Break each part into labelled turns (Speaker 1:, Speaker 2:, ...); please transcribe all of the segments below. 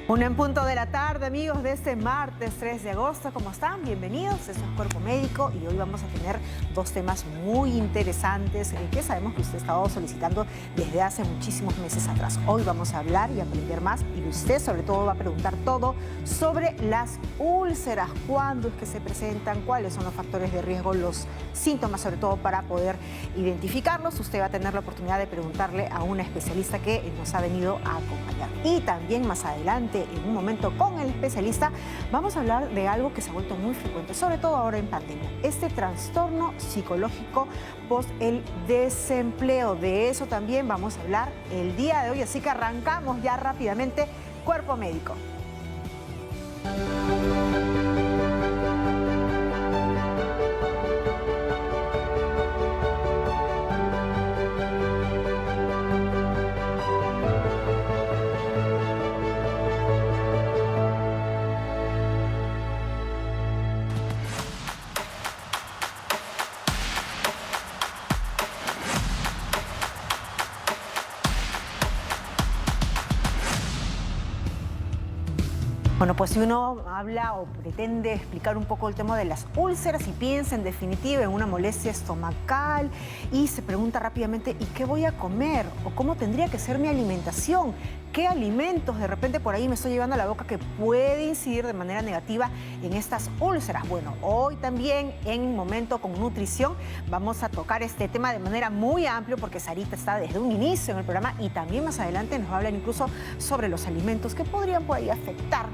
Speaker 1: Una en punto de la tarde, amigos, de este martes 3 de agosto. ¿Cómo están? Bienvenidos. Esto es Cuerpo Médico y hoy vamos a tener dos temas muy interesantes que sabemos que usted ha estado solicitando desde hace muchísimos meses atrás. Hoy vamos a hablar y aprender más y usted sobre todo va a preguntar todo sobre las úlceras. ¿Cuándo es que se presentan? ¿Cuáles son los factores de riesgo? Los síntomas, sobre todo para poder identificarlos. Usted va a tener la oportunidad de preguntarle a una especialista que nos ha venido a acompañar. Y también más adelante, en un momento con el especialista, vamos a hablar de algo que se ha vuelto muy frecuente, sobre todo ahora en pandemia, este trastorno psicológico post el desempleo. De eso también vamos a hablar el día de hoy, así que arrancamos ya rápidamente Cuerpo Médico. Bueno, pues si uno habla o pretende explicar un poco el tema de las úlceras y piensa en definitiva en una molestia estomacal y se pregunta rápidamente ¿y qué voy a comer? ¿O cómo tendría que ser mi alimentación? ¿Qué alimentos de repente por ahí me estoy llevando a la boca que puede incidir de manera negativa en estas úlceras? Bueno, hoy también en Momento con Nutrición vamos a tocar este tema de manera muy amplia porque Sarita está desde un inicio en el programa y también más adelante nos va a hablar incluso sobre los alimentos que podrían por ahí afectar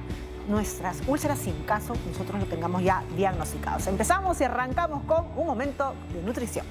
Speaker 1: nuestras úlceras si en caso nosotros lo tengamos ya diagnosticados. Empezamos y arrancamos con un momento de nutrición.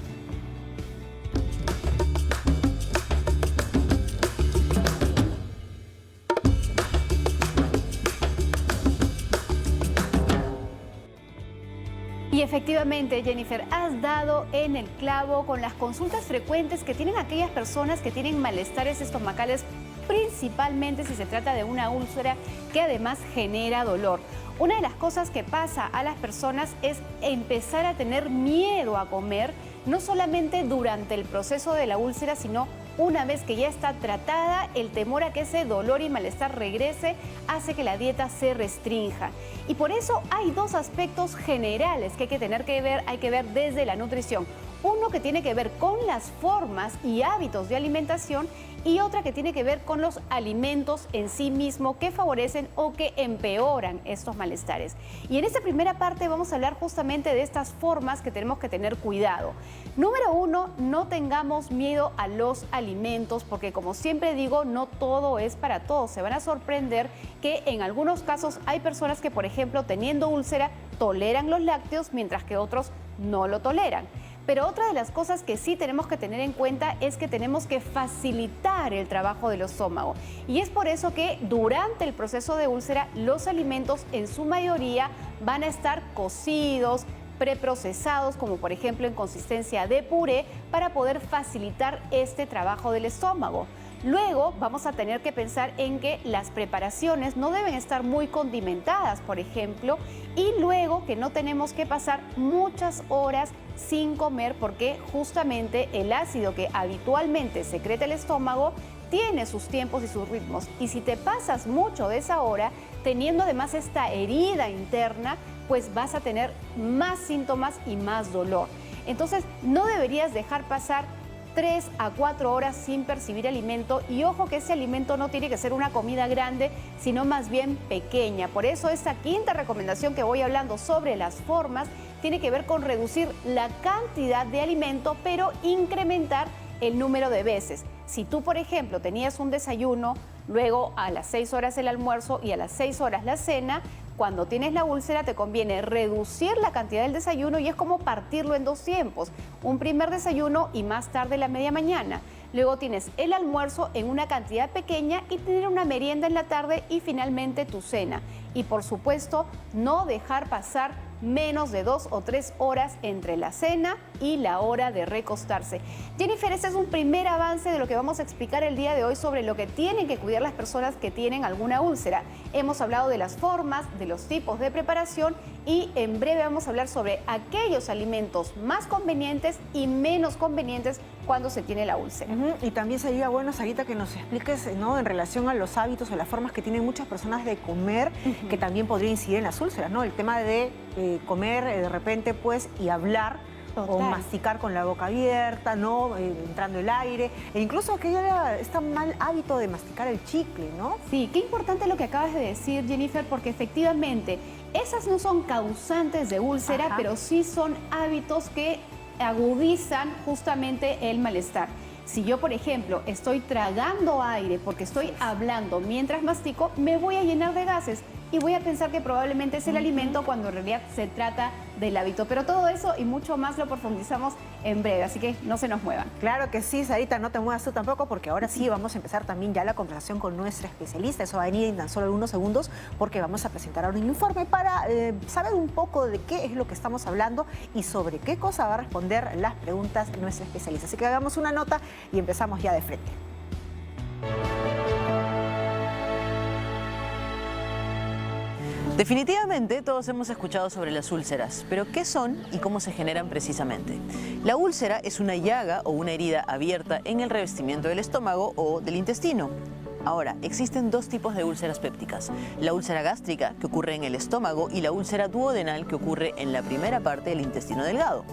Speaker 2: Y efectivamente, Jennifer, has dado en el clavo con las consultas frecuentes que tienen aquellas personas que tienen malestares estomacales, principalmente si se trata de una úlcera que además genera dolor. Una de las cosas que pasa a las personas es empezar a tener miedo a comer, no solamente durante el proceso de la úlcera, sino una vez que ya está tratada, el temor a que ese dolor y malestar regrese hace que la dieta se restrinja. Y por eso hay dos aspectos generales que hay que ver desde la nutrición. Uno que tiene que ver con las formas y hábitos de alimentación y otra que tiene que ver con los alimentos en sí mismos que favorecen o que empeoran estos malestares. Y en esta primera parte vamos a hablar justamente de estas formas que tenemos que tener cuidado. Número uno, no tengamos miedo a los alimentos porque como siempre digo, no todo es para todos. Se van a sorprender que en algunos casos hay personas que, por ejemplo, teniendo úlcera, toleran los lácteos mientras que otros no lo toleran. Pero otra de las cosas que sí tenemos que tener en cuenta es que tenemos que facilitar el trabajo del estómago. Y es por eso que durante el proceso de úlcera los alimentos en su mayoría van a estar cocidos, preprocesados, como por ejemplo en consistencia de puré, para poder facilitar este trabajo del estómago. Luego vamos a tener que pensar en que las preparaciones no deben estar muy condimentadas, por ejemplo, y luego que no tenemos que pasar muchas horas sin comer porque justamente el ácido que habitualmente secreta el estómago tiene sus tiempos y sus ritmos. Y si te pasas mucho de esa hora, teniendo además esta herida interna, pues vas a tener más síntomas y más dolor. Entonces no deberías dejar pasar 3 a 4 horas sin percibir alimento y ojo que ese alimento no tiene que ser una comida grande, sino más bien pequeña. Por eso esta quinta recomendación que voy hablando sobre las formas tiene que ver con reducir la cantidad de alimento, pero incrementar el número de veces. Si tú, por ejemplo, tenías un desayuno, luego a las 6 horas el almuerzo y a las 6 horas la cena, cuando tienes la úlcera te conviene reducir la cantidad del desayuno y es como partirlo en 2 tiempos. Un primer desayuno y más tarde la media mañana. Luego tienes el almuerzo en una cantidad pequeña y tener una merienda en la tarde y finalmente tu cena. Y por supuesto, no dejar pasar menos de 2 o 3 horas entre la cena y la hora de recostarse. Jennifer, este es un primer avance de lo que vamos a explicar el día de hoy sobre lo que tienen que cuidar las personas que tienen alguna úlcera. Hemos hablado de las formas, de los tipos de preparación y en breve vamos a hablar sobre aquellos alimentos más convenientes y menos convenientes cuando se tiene la úlcera.
Speaker 1: Y también sería bueno, Sarita, que nos expliques, ¿no?, en relación a los hábitos o las formas que tienen muchas personas de comer, que también podría incidir en las úlceras, ¿no? El tema de comer de repente, pues, y hablar.
Speaker 2: Total.
Speaker 1: O masticar con la boca abierta, ¿no? Entrando el aire. E incluso aquella este mal hábito de masticar el chicle, ¿no?
Speaker 2: Sí, qué importante lo que acabas de decir, Jennifer, porque efectivamente esas no son causantes de úlcera,
Speaker 1: Ajá.
Speaker 2: pero sí son hábitos que agudizan justamente el malestar. Si yo, por ejemplo, estoy tragando aire porque estoy hablando mientras mastico, me voy a llenar de gases y voy a pensar que probablemente es el alimento cuando en realidad se trata del hábito. Pero todo eso y mucho más lo profundizamos en breve, así que no se nos muevan.
Speaker 1: Claro que sí, Sarita, no te muevas tú tampoco, porque ahora sí vamos a empezar también ya la conversación con nuestra especialista. Eso va a venir en tan solo algunos segundos, porque vamos a presentar ahora un informe para saber un poco de qué es lo que estamos hablando y sobre qué cosa va a responder las preguntas de nuestra especialista. Así que hagamos una nota y empezamos ya de frente.
Speaker 3: Definitivamente todos hemos escuchado sobre las úlceras, pero ¿qué son y cómo se generan precisamente? La úlcera es una llaga o una herida abierta en el revestimiento del estómago o del intestino. Ahora, existen dos tipos de úlceras pépticas: la úlcera gástrica, que ocurre en el estómago, y la úlcera duodenal, que ocurre en la primera parte del intestino delgado.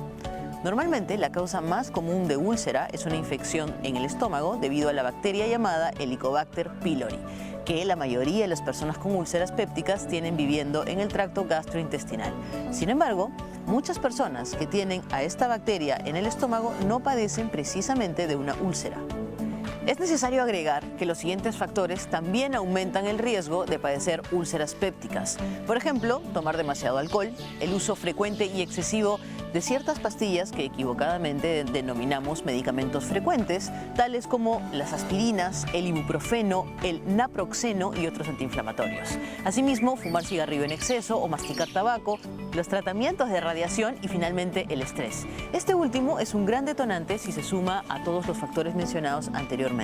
Speaker 3: Normalmente, la causa más común de úlcera es una infección en el estómago debido a la bacteria llamada Helicobacter pylori, que la mayoría de las personas con úlceras pépticas tienen viviendo en el tracto gastrointestinal. Sin embargo, muchas personas que tienen a esta bacteria en el estómago no padecen precisamente de una úlcera. Es necesario agregar que los siguientes factores también aumentan el riesgo de padecer úlceras pépticas. Por ejemplo, tomar demasiado alcohol, el uso frecuente y excesivo de ciertas pastillas que equivocadamente denominamos medicamentos frecuentes, tales como las aspirinas, el ibuprofeno, el naproxeno y otros antiinflamatorios. Asimismo, fumar cigarrillo en exceso o masticar tabaco, los tratamientos de radiación y finalmente el estrés. Este último es un gran detonante si se suma a todos los factores mencionados anteriormente.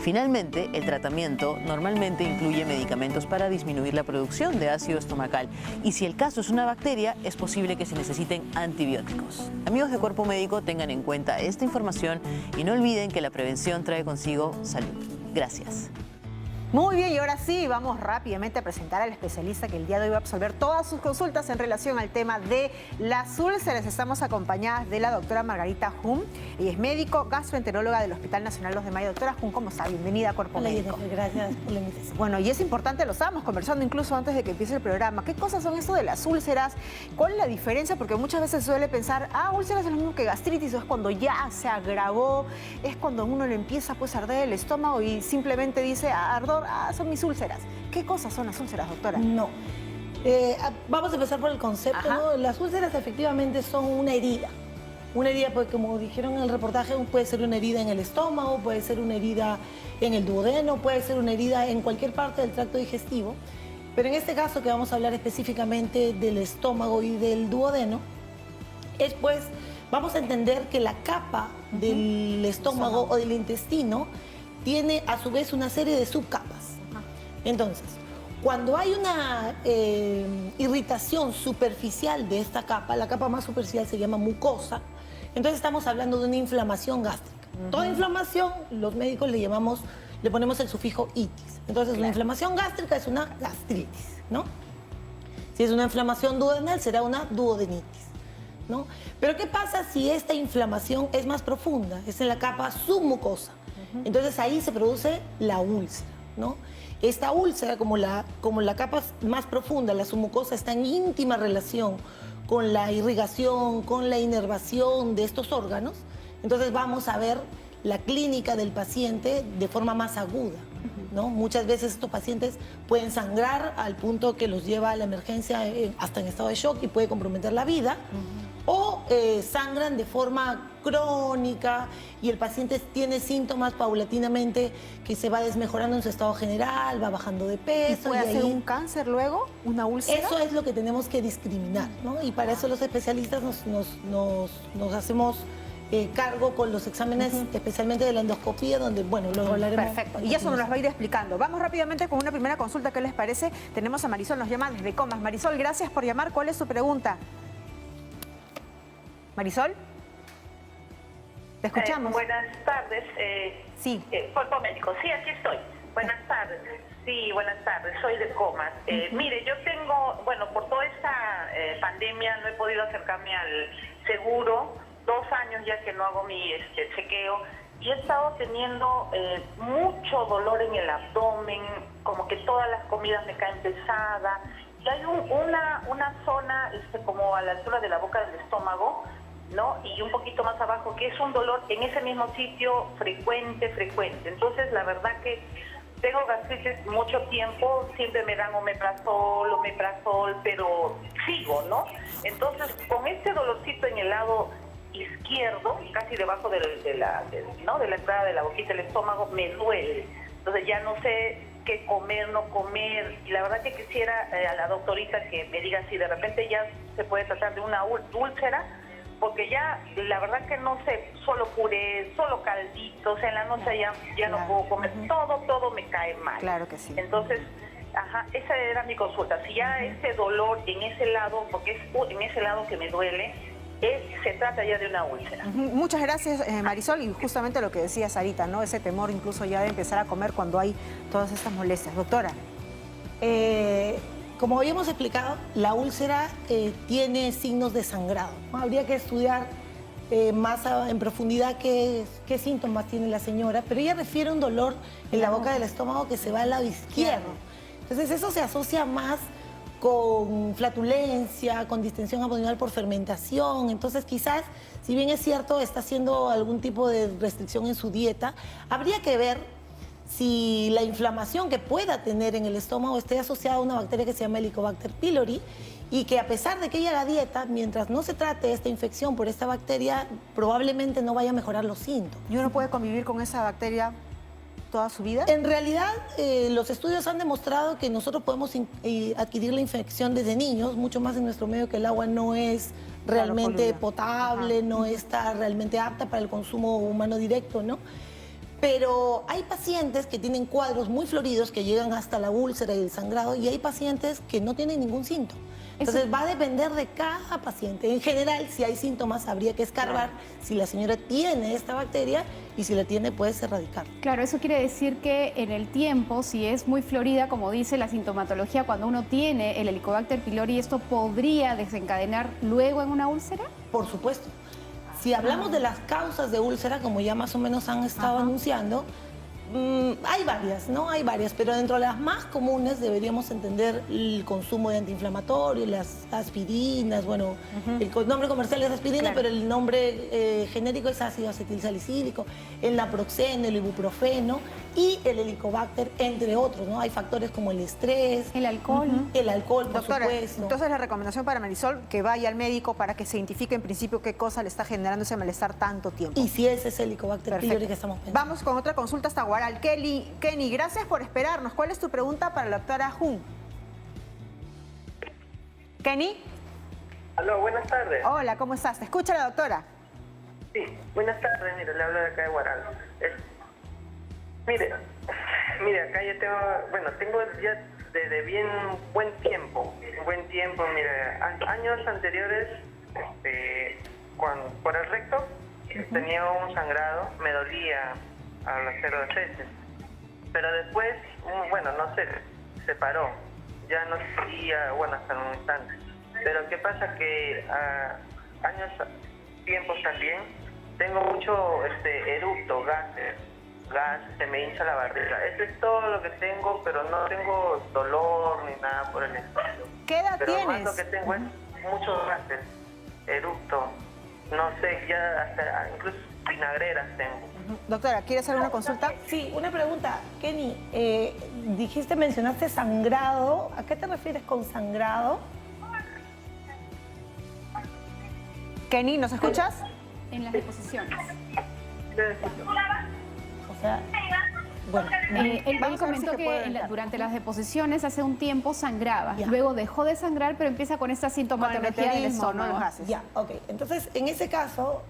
Speaker 3: Finalmente, el tratamiento normalmente incluye medicamentos para disminuir la producción de ácido estomacal y si el caso es una bacteria, es posible que se necesiten antibióticos. Amigos de Cuerpo Médico, tengan en cuenta esta información y no olviden que la prevención trae consigo salud. Gracias.
Speaker 1: Muy bien, y ahora sí, vamos rápidamente a presentar al especialista que el día de hoy va a absolver todas sus consultas en relación al tema de las úlceras. Estamos acompañadas de la doctora Margarita Hum. Ella es médico gastroenteróloga del Hospital Nacional 2 de Mayo. Doctora Hum, ¿cómo está? Bienvenida a Cuerpo Médico.
Speaker 4: Gracias por la invitación.
Speaker 1: Bueno, y es importante, lo estábamos conversando incluso antes de que empiece el programa. ¿Qué cosas son esto de las úlceras? ¿Cuál es la diferencia? Porque muchas veces se suele pensar, úlceras es lo mismo que gastritis, o es cuando ya se agravó, es cuando uno le empieza pues a arder el estómago y simplemente dice, ardor, son mis úlceras. ¿Qué cosas son las úlceras, doctora?
Speaker 4: No. Vamos a empezar por el concepto, ¿no? Las úlceras efectivamente son una herida. Una herida, porque como dijeron en el reportaje, puede ser una herida en el estómago, puede ser una herida en el duodeno, puede ser una herida en cualquier parte del tracto digestivo. Pero en este caso que vamos a hablar específicamente del estómago y del duodeno, vamos a entender que la capa del estómago o del intestino tiene a su vez una serie de subcapas. Entonces, cuando hay una irritación superficial de esta capa, la capa más superficial se llama mucosa, entonces estamos hablando de una inflamación gástrica. Toda inflamación, los médicos le ponemos el sufijo itis. Entonces, la inflamación gástrica es una gastritis, ¿no? Si es una inflamación duodenal, será una duodenitis, ¿no? Pero ¿qué pasa si esta inflamación es más profunda? Es en la capa submucosa. Entonces, ahí se produce la úlcera, ¿no? Esta úlcera, como la capa más profunda, la submucosa, está en íntima relación con la irrigación, con la inervación de estos órganos. Entonces vamos a ver la clínica del paciente de forma más aguda, ¿no? Muchas veces estos pacientes pueden sangrar al punto que los lleva a la emergencia hasta en estado de shock y puede comprometer la vida. O sangran de forma crónica y el paciente tiene síntomas paulatinamente que se va desmejorando en su estado general, va bajando de peso.
Speaker 1: ¿Y puede hacer un cáncer luego? ¿Una úlcera?
Speaker 4: Eso es lo que tenemos que discriminar, ¿no? Y para eso los especialistas nos hacemos cargo con los exámenes, especialmente de la endoscopía, donde, bueno, luego hablaremos.
Speaker 1: Perfecto, y eso nos lo va a ir explicando. Vamos rápidamente con una primera consulta, ¿qué les parece? Tenemos a Marisol, nos llama desde Comas. Marisol, gracias por llamar. ¿Cuál es su pregunta? Marisol, te escuchamos.
Speaker 5: Buenas tardes.
Speaker 1: Sí.
Speaker 5: Cuerpo médico. Sí, aquí estoy. Buenas tardes. Sí, buenas tardes. Soy de Comas. Mire, yo tengo, bueno, por toda esta pandemia no he podido acercarme al seguro. 2 años ya que no hago mi chequeo. Y he estado teniendo mucho dolor en el abdomen, como que todas las comidas me caen pesadas. Y hay una zona como a la altura de la boca del estómago, ¿no? Y un poquito más abajo, que es un dolor en ese mismo sitio frecuente. Entonces, la verdad que tengo gastritis mucho tiempo, siempre me dan omeprazol, pero sigo, ¿no? Entonces, con este dolorcito en el lado izquierdo, casi debajo de la entrada de la boquita del estómago, me duele. Entonces ya no sé qué comer, no comer. Y la verdad que quisiera a la doctorita que me diga si de repente ya se puede tratar de una úlcera, porque ya la verdad que no sé, solo puré, solo calditos, en la noche ya no puedo comer, todo me cae mal.
Speaker 1: Claro que sí.
Speaker 5: Entonces, esa era mi consulta. Si ya ese dolor en ese lado, porque es en ese lado que me duele, se trata ya de una úlcera.
Speaker 1: Muchas gracias, Marisol, y justamente lo que decía Sarita, ¿no? Ese temor incluso ya de empezar a comer cuando hay todas estas molestias. Doctora.
Speaker 4: Como habíamos explicado, la úlcera tiene signos de sangrado, ¿no? Habría que estudiar más en profundidad qué síntomas tiene la señora, pero ella refiere a un dolor en la boca del estómago que se va al lado izquierdo. Entonces eso se asocia más con flatulencia, con distensión abdominal por fermentación. Entonces quizás, si bien es cierto, está haciendo algún tipo de restricción en su dieta, habría que ver si la inflamación que pueda tener en el estómago esté asociada a una bacteria que se llama Helicobacter pylori, y que a pesar de que ella haga dieta, mientras no se trate esta infección por esta bacteria, probablemente no vaya a mejorar los síntomas.
Speaker 1: ¿Y uno puede convivir con esa bacteria toda su vida?
Speaker 4: En realidad, los estudios han demostrado que nosotros podemos adquirir la infección desde niños, mucho más en nuestro medio, que el agua no es realmente potable, no está realmente apta para el consumo humano directo, ¿no? Pero hay pacientes que tienen cuadros muy floridos que llegan hasta la úlcera y el sangrado, y hay pacientes que no tienen ningún síntoma. Entonces va a depender de cada paciente. En general, si hay síntomas, habría que escarbar si la señora tiene esta bacteria, y si la tiene, puedes erradicarla.
Speaker 2: Claro, eso quiere decir que en el tiempo, si es muy florida, como dice la sintomatología, cuando uno tiene el Helicobacter pylori, ¿esto podría desencadenar luego en una úlcera?
Speaker 4: Por supuesto. Si hablamos de las causas de úlcera, como ya más o menos han estado anunciando, hay varias, ¿no? Hay varias, pero dentro de las más comunes deberíamos entender el consumo de antiinflamatorios, las aspirinas, bueno, el nombre comercial es aspirina, pero el nombre genérico es ácido acetilsalicílico, el naproxeno, el ibuprofeno y el helicobacter, entre otros, ¿no? Hay factores como el estrés,
Speaker 2: el alcohol.
Speaker 4: El alcohol, por
Speaker 1: Doctora,
Speaker 4: supuesto.
Speaker 1: entonces la recomendación para Marisol, que vaya al médico para que se identifique en principio qué cosa le está generando ese malestar tanto tiempo.
Speaker 4: Y si ese es el Helicobacter pylori que estamos pensando.
Speaker 1: Vamos con otra consulta hasta Guaral. Kenny, gracias por esperarnos. ¿Cuál es tu pregunta para la doctora Jun? Kenny.
Speaker 6: Aló, buenas tardes.
Speaker 1: Hola, ¿cómo estás? ¿Te escucha la doctora?
Speaker 6: Sí, buenas tardes, mire, le hablo de acá de Guaral. Mire, acá ya tengo ya desde bien buen tiempo, mire, años anteriores, por el recto tenía un sangrado, me dolía al hacer las heces, pero después, no sé, se paró, ya no sentía, hasta un instante, pero ¿qué pasa? Que tiempos también, tengo mucho eructo, gas, se me hincha la barriga. Eso es todo lo que tengo, pero no tengo dolor ni nada por el estilo.
Speaker 1: ¿Qué edad tienes?
Speaker 6: Pero más lo que tengo es muchos gases, eructo, no sé, ya hasta incluso vinagreras tengo.
Speaker 1: Doctora, ¿quiere hacer una consulta?
Speaker 4: Sí, una pregunta. Kenny, mencionaste sangrado. ¿A qué te refieres con sangrado?
Speaker 1: Kenny, ¿nos escuchas?
Speaker 2: En las deposiciones.
Speaker 4: O sea, bueno,
Speaker 2: Él
Speaker 1: Vamos a ver si
Speaker 2: comentó
Speaker 1: se
Speaker 2: que
Speaker 1: puede adelantar.
Speaker 2: durante las deposiciones hace un tiempo sangraba,
Speaker 4: Ya.
Speaker 2: luego dejó de sangrar, pero empieza con esta sintomatología del
Speaker 1: meteorismo,
Speaker 2: estómago.
Speaker 1: ¿no? Los gases.
Speaker 4: ya, ok. Entonces, en ese caso,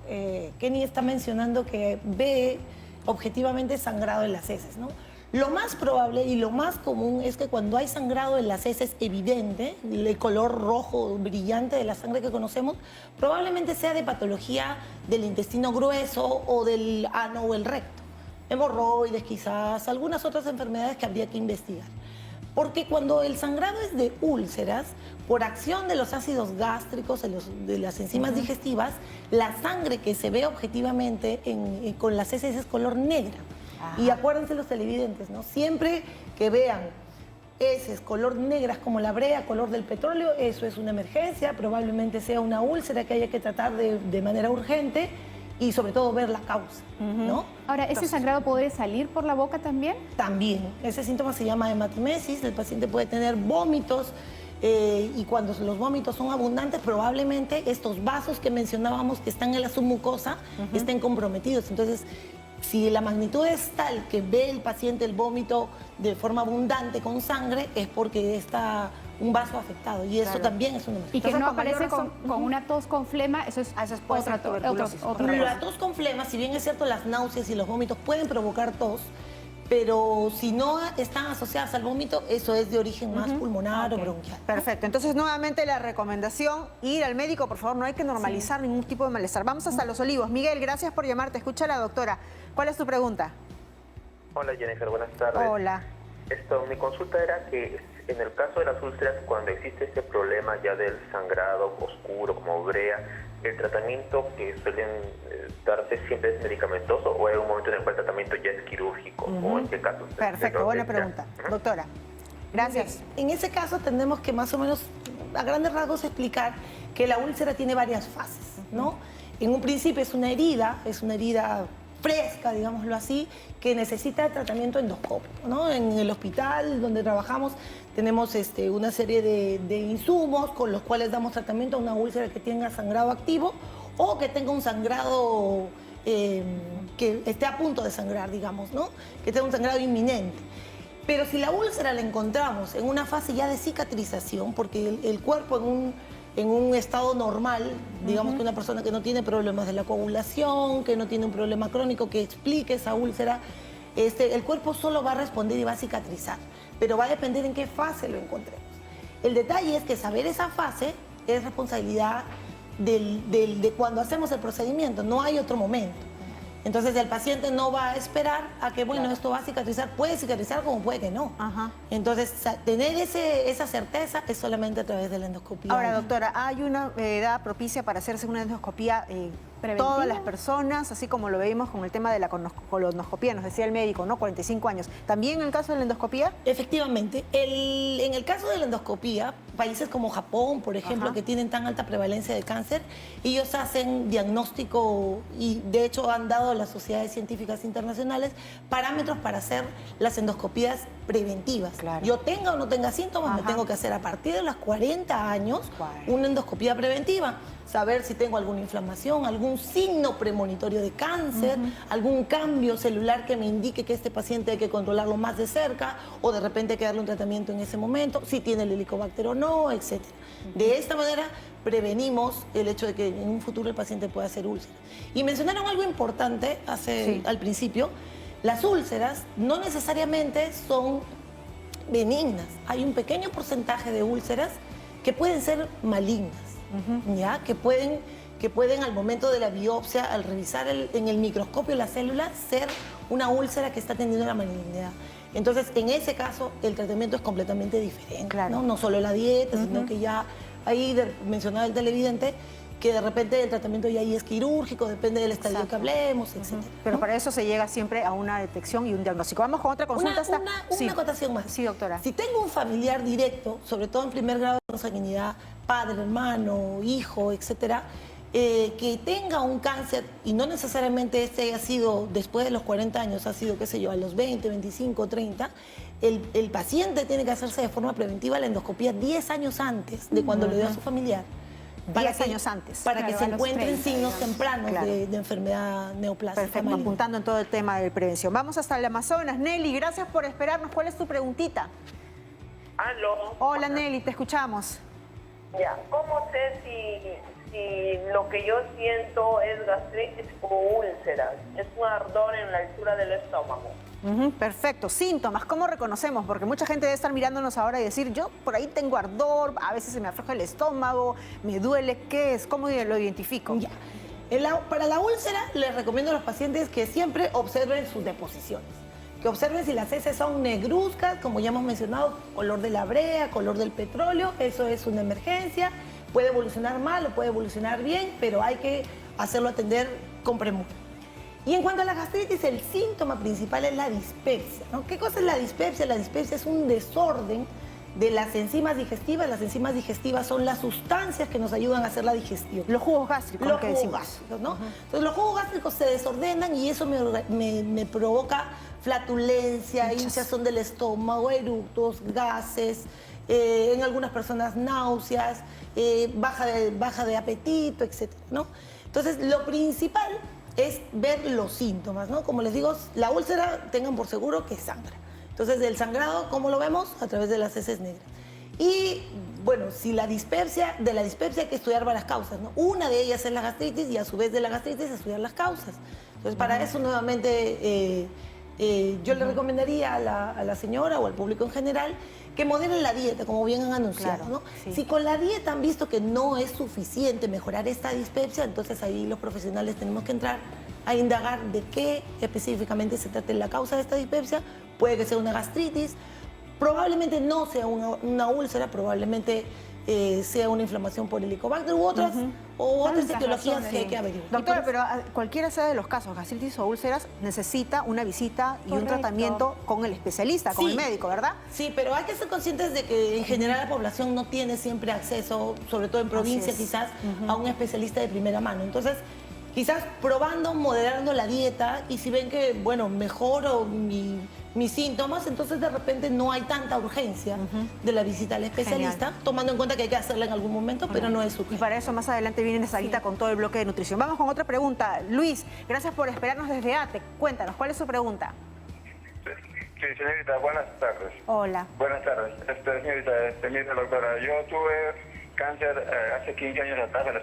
Speaker 4: Kenny está mencionando que ve objetivamente sangrado en las heces, ¿no? Lo más probable y lo más común es que cuando hay sangrado en las heces evidente, el color rojo brillante de la sangre que conocemos, probablemente sea de patología del intestino grueso o del ano o el recto. Hemorroides quizás, algunas otras enfermedades que habría que investigar. Porque cuando el sangrado es de úlceras, por acción de los ácidos gástricos, de las enzimas digestivas, la sangre que se ve objetivamente con las heces es color negra. Y acuérdense los televidentes, ¿no? Siempre que vean heces color negras como la brea, color del petróleo, eso es una emergencia, probablemente sea una úlcera que haya que tratar de manera urgente y sobre todo ver la causa, ¿no?
Speaker 2: Ahora, ¿ese sangrado puede salir por la boca también?
Speaker 4: También, ese síntoma se llama hematimesis, el paciente puede tener vómitos y cuando los vómitos son abundantes, probablemente estos vasos que mencionábamos que están en la submucosa estén comprometidos. Entonces, si la magnitud es tal que ve el paciente el vómito de forma abundante con sangre, es porque está un vaso afectado y eso también es una
Speaker 2: Y
Speaker 4: emergencia.
Speaker 2: que no
Speaker 1: con mayor
Speaker 2: aparece
Speaker 1: razón.
Speaker 2: con una tos con flema, eso es
Speaker 1: Eso puede ser tuberculosis.
Speaker 2: otra
Speaker 4: La
Speaker 2: cosa.
Speaker 4: tos con flema, si bien es cierto, las náuseas y los vómitos pueden provocar tos, pero si no están asociadas al vómito, eso es de origen más pulmonar o bronquial.
Speaker 1: Perfecto. Entonces, nuevamente la recomendación, ir al médico, por favor, no hay que normalizar ningún tipo de malestar. Vamos hasta Los Olivos. Miguel, gracias por llamarte. Escucha a la doctora. ¿Cuál es tu pregunta?
Speaker 6: Hola Jennifer, buenas tardes.
Speaker 1: Hola.
Speaker 6: Mi consulta era que en el caso de las úlceras, cuando existe este problema ya del sangrado oscuro como brea, ¿el tratamiento que suelen darse siempre es medicamentoso o hay un momento en el cual el tratamiento ya es quirúrgico? ¿O en qué caso?
Speaker 1: Perfecto, buena pregunta. Doctora, gracias.
Speaker 4: En ese caso tenemos que más o menos, a grandes rasgos, explicar que la úlcera tiene varias fases, ¿no? En un principio es una herida fresca, digámoslo así, que necesita tratamiento endoscópico, ¿no? En el hospital donde trabajamos tenemos una serie de insumos con los cuales damos tratamiento a una úlcera que tenga sangrado activo o que tenga un sangrado que esté a punto de sangrar, digamos, ¿no? Que tenga un sangrado inminente. Pero si la úlcera la encontramos en una fase ya de cicatrización, porque el cuerpo en un estado normal, digamos que una persona que no tiene problemas de la coagulación, que no tiene un problema crónico que explique esa úlcera, el cuerpo solo va a responder y va a cicatrizar, pero va a depender en qué fase lo encontremos. El detalle es que saber esa fase es responsabilidad de cuando hacemos el procedimiento, no hay otro momento. Entonces el paciente no va a esperar a que, bueno, esto va a cicatrizar, puede cicatrizar como puede que no. Entonces tener esa certeza es solamente a través de la endoscopia.
Speaker 1: Ahora, doctora, ¿hay una edad propicia para hacerse una endoscopía
Speaker 2: ¿Preventiva?
Speaker 1: todas las personas, así como lo veíamos con el tema de la colonoscopía, nos decía el médico, ¿no? 45 años. ¿También en el caso de la endoscopía?
Speaker 4: Efectivamente. En el caso de la endoscopía, países como Japón, por ejemplo, que tienen tan alta prevalencia de cáncer, ellos hacen diagnóstico y de hecho han dado a las sociedades científicas internacionales parámetros para hacer las endoscopías preventivas.
Speaker 1: Claro.
Speaker 4: Yo tenga o no tenga síntomas, me tengo que hacer a partir de los 40 años
Speaker 1: Bueno.
Speaker 4: una endoscopía preventiva. Saber si tengo alguna inflamación, algún signo premonitorio de cáncer, algún cambio celular que me indique que este paciente hay que controlarlo más de cerca o de repente hay que darle un tratamiento en ese momento, si tiene el helicobacter o no, etc. De esta manera prevenimos el hecho de que en un futuro el paciente pueda hacer úlceras. Y mencionaron algo importante al principio, las úlceras no necesariamente son benignas. Hay un pequeño porcentaje de úlceras que pueden ser malignas. ¿Ya? Que pueden al momento de la biopsia, al revisar en el microscopio las células, ser una úlcera que está teniendo la malignidad. Entonces, en ese caso, el tratamiento es completamente diferente.
Speaker 1: Claro.
Speaker 4: No solo la dieta, sino que ya ahí mencionaba el televidente, que de repente el tratamiento ya ahí es quirúrgico, depende del estadio que hablemos, etc.
Speaker 1: Pero para eso se llega siempre a una detección y un diagnóstico. Vamos con otra consulta.
Speaker 4: Una acotación más.
Speaker 1: Sí, doctora.
Speaker 4: Si tengo un familiar directo, sobre todo en primer grado de consanguinidad, padre, hermano, hijo, etcétera, que tenga un cáncer y no necesariamente este haya sido después de los 40 años, ha sido, qué sé yo, a los 20, 25, 30, el paciente tiene que hacerse de forma preventiva la endoscopía 10 años antes de cuando le dio a su familiar.
Speaker 1: 10 años antes.
Speaker 4: Para
Speaker 2: Claro,
Speaker 4: que se
Speaker 2: a los
Speaker 4: encuentren
Speaker 2: 30,
Speaker 4: signos
Speaker 2: digamos.
Speaker 4: tempranos
Speaker 1: Claro.
Speaker 4: de enfermedad neoplásica
Speaker 1: Perfecto,
Speaker 4: maligna.
Speaker 1: apuntando en todo el tema de prevención. Vamos hasta el Amazonas. Nelly, gracias por esperarnos. ¿Cuál es tu preguntita?
Speaker 6: Aló.
Speaker 1: Hola Nelly, te escuchamos.
Speaker 7: Ya, ¿cómo sé si lo que yo siento es gastritis o úlceras? Es un ardor en la altura del estómago.
Speaker 1: Ujú, perfecto. Síntomas, ¿cómo reconocemos? Porque mucha gente debe estar mirándonos ahora y decir, yo por ahí tengo ardor, a veces se me afloja el estómago, me duele, ¿qué es? ¿Cómo lo identifico?
Speaker 4: Ya. Para la úlcera, les recomiendo a los pacientes que siempre observen sus deposiciones. Que observen si las heces son negruzcas, como ya hemos mencionado, color de la brea, color del petróleo, eso es una emergencia. Puede evolucionar mal o puede evolucionar bien, pero hay que hacerlo atender con premura. Y en cuanto a la gastritis, el síntoma principal es la dispepsia, ¿no? ¿Qué cosa es la dispepsia? La dispepsia es un desorden de las enzimas digestivas. Las enzimas digestivas son las sustancias que nos ayudan a hacer la digestión.
Speaker 1: Los jugos gástricos,
Speaker 4: Los
Speaker 1: que
Speaker 4: jugos
Speaker 1: decimos.
Speaker 4: gástricos, ¿no? Entonces los jugos gástricos se desordenan y eso me provoca flatulencia, hinchazón del estómago, eructos, gases, en algunas personas náuseas, baja de apetito, etc., ¿no? Entonces lo principal es ver los síntomas, ¿no? Como les digo, la úlcera tengan por seguro que sangra. Entonces, el sangrado, ¿cómo lo vemos? A través de las heces negras. Y, bueno, si de la dispepsia hay que estudiar varias causas, ¿no? Una de ellas es la gastritis y a su vez de la gastritis estudiar las causas. Entonces, para eso nuevamente yo le recomendaría a la señora o al público en general que moderen la dieta, como bien han anunciado,
Speaker 1: Claro,
Speaker 4: ¿no?
Speaker 1: sí.
Speaker 4: Si con la dieta han visto que no es suficiente mejorar esta dispepsia, entonces ahí los profesionales tenemos que entrar a indagar de qué específicamente se trata la causa de esta dispepsia. Puede que sea una gastritis, probablemente no sea una úlcera, probablemente sea una inflamación por Helicobacter u otras
Speaker 2: Tantas
Speaker 4: etiologías
Speaker 2: razones,
Speaker 4: que hay
Speaker 2: sí.
Speaker 4: que averiguar.
Speaker 1: Doctora, pero cualquiera sea de los casos, gastritis o úlceras, necesita una visita y un
Speaker 2: Correcto.
Speaker 1: tratamiento con el especialista, con
Speaker 4: Sí.
Speaker 1: el médico, ¿verdad?
Speaker 4: Sí, pero hay que ser conscientes de que en general la población no tiene siempre acceso, sobre todo en provincias
Speaker 1: es.
Speaker 4: quizás, a un especialista de primera mano. Entonces, quizás probando, moderando la dieta y si ven que, bueno, mejoro mis síntomas, entonces de repente no hay tanta urgencia de la visita al especialista, tomando en cuenta que hay que hacerla en algún momento, pero no es
Speaker 1: Y
Speaker 4: urgente.
Speaker 1: para eso más adelante viene Sarita con todo el bloque de nutrición. Vamos con otra pregunta. Luis, gracias por esperarnos desde ATE. Cuéntanos, ¿cuál es su pregunta?
Speaker 8: Sí, señorita, buenas tardes.
Speaker 1: Hola.
Speaker 8: Buenas tardes. Señorita, mire, doctora, yo tuve cáncer hace 15 años atrás en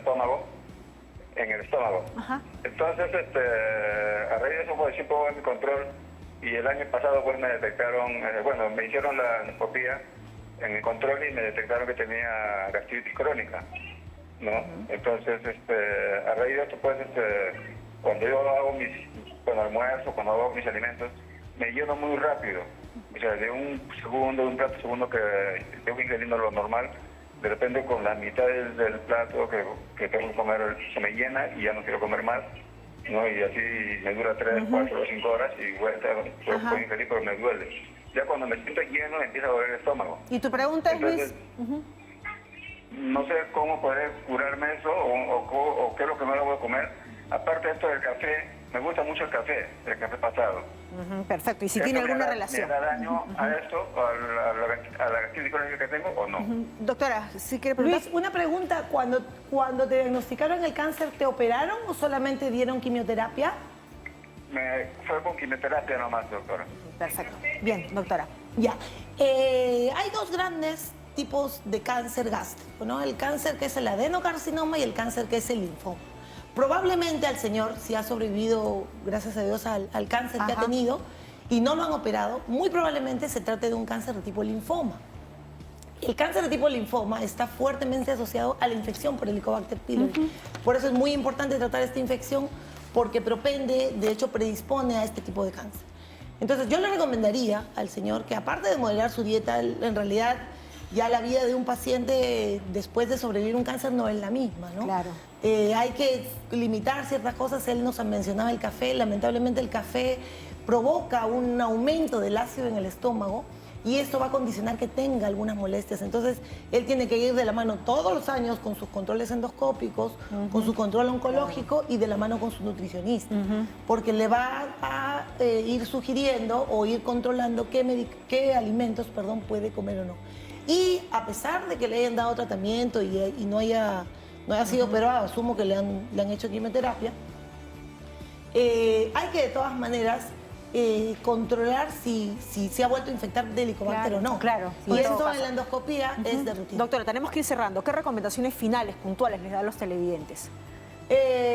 Speaker 8: el estómago.
Speaker 1: Ajá.
Speaker 8: Entonces, a raíz de eso, pues siempre hubo mi control y el año pasado, pues me detectaron, me hicieron la endoscopía en el control y me detectaron que tenía gastritis crónica, ¿no? Entonces, a raíz de esto, pues, cuando yo hago cuando almuerzo, cuando hago mis alimentos, me lleno muy rápido. O sea, de un plato segundo que tengo ingeriendo lo normal, de repente con la mitad del plato que tengo que comer se me llena y ya no quiero comer más, ¿no? Y así me dura 3, 4 o 5 horas y puedo ingerir, pero me duele. Ya cuando me siento lleno me empieza a doler el estómago.
Speaker 1: ¿Y tu pregunta es, Luis?
Speaker 8: Entonces, no sé cómo poder curarme eso o qué es lo que no lo voy a comer. Aparte de esto del café, me gusta mucho el café pasado.
Speaker 1: Ujú, perfecto. ¿Y si
Speaker 8: ¿Esto
Speaker 1: tiene
Speaker 8: me
Speaker 1: alguna
Speaker 8: da-
Speaker 1: relación?
Speaker 8: ¿Me da daño a esto, a la gastritis crónica que tengo o no?
Speaker 1: Doctora, ¿sí quiere preguntar?
Speaker 4: Luis, una pregunta, cuando te diagnosticaron el cáncer, ¿te operaron o solamente dieron quimioterapia?
Speaker 8: Fue con quimioterapia nomás, doctora.
Speaker 1: Perfecto. Bien, doctora.
Speaker 4: Ya. Hay dos grandes tipos de cáncer gástrico, ¿no? El cáncer que es el adenocarcinoma y el cáncer que es el linfoma. Probablemente al señor, si ha sobrevivido, gracias a Dios, al cáncer que ha
Speaker 1: Ajá.
Speaker 4: tenido y no lo han operado, muy probablemente se trate de un cáncer de tipo linfoma. El cáncer de tipo linfoma está fuertemente asociado a la infección por Helicobacter pylori. Por eso es muy importante tratar esta infección porque propende, de hecho predispone a este tipo de cáncer. Entonces yo le recomendaría al señor que aparte de moderar su dieta, en realidad ya la vida de un paciente después de sobrevivir un cáncer no es la misma, ¿no?
Speaker 1: Claro.
Speaker 4: Hay que limitar ciertas cosas. Él nos mencionaba el café. Lamentablemente el café provoca un aumento del ácido en el estómago y esto va a condicionar que tenga algunas molestias. Entonces, él tiene que ir de la mano todos los años con sus controles endoscópicos, con su control oncológico y de la mano con su nutricionista, porque le va a ir sugiriendo o ir controlando qué alimentos puede comer o no. Y a pesar de que le hayan dado tratamiento y no haya no haya sido operado, asumo que le han hecho quimioterapia. Hay que de todas maneras controlar si se ha vuelto a infectar de Helicobacter o no.
Speaker 1: Claro.
Speaker 4: Y esto en la endoscopía es de rutina.
Speaker 1: Doctora, tenemos que ir cerrando. ¿Qué recomendaciones finales, puntuales, les da a los televidentes?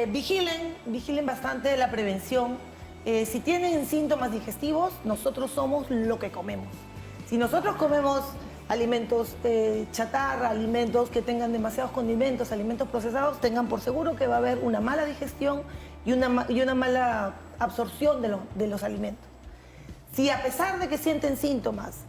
Speaker 4: Vigilen bastante la prevención. Si tienen síntomas digestivos, nosotros somos lo que comemos. Si nosotros comemos alimentos chatarra, alimentos que tengan demasiados condimentos, alimentos procesados, tengan por seguro que va a haber una mala digestión y una mala absorción de los alimentos. Si a pesar de que sienten síntomas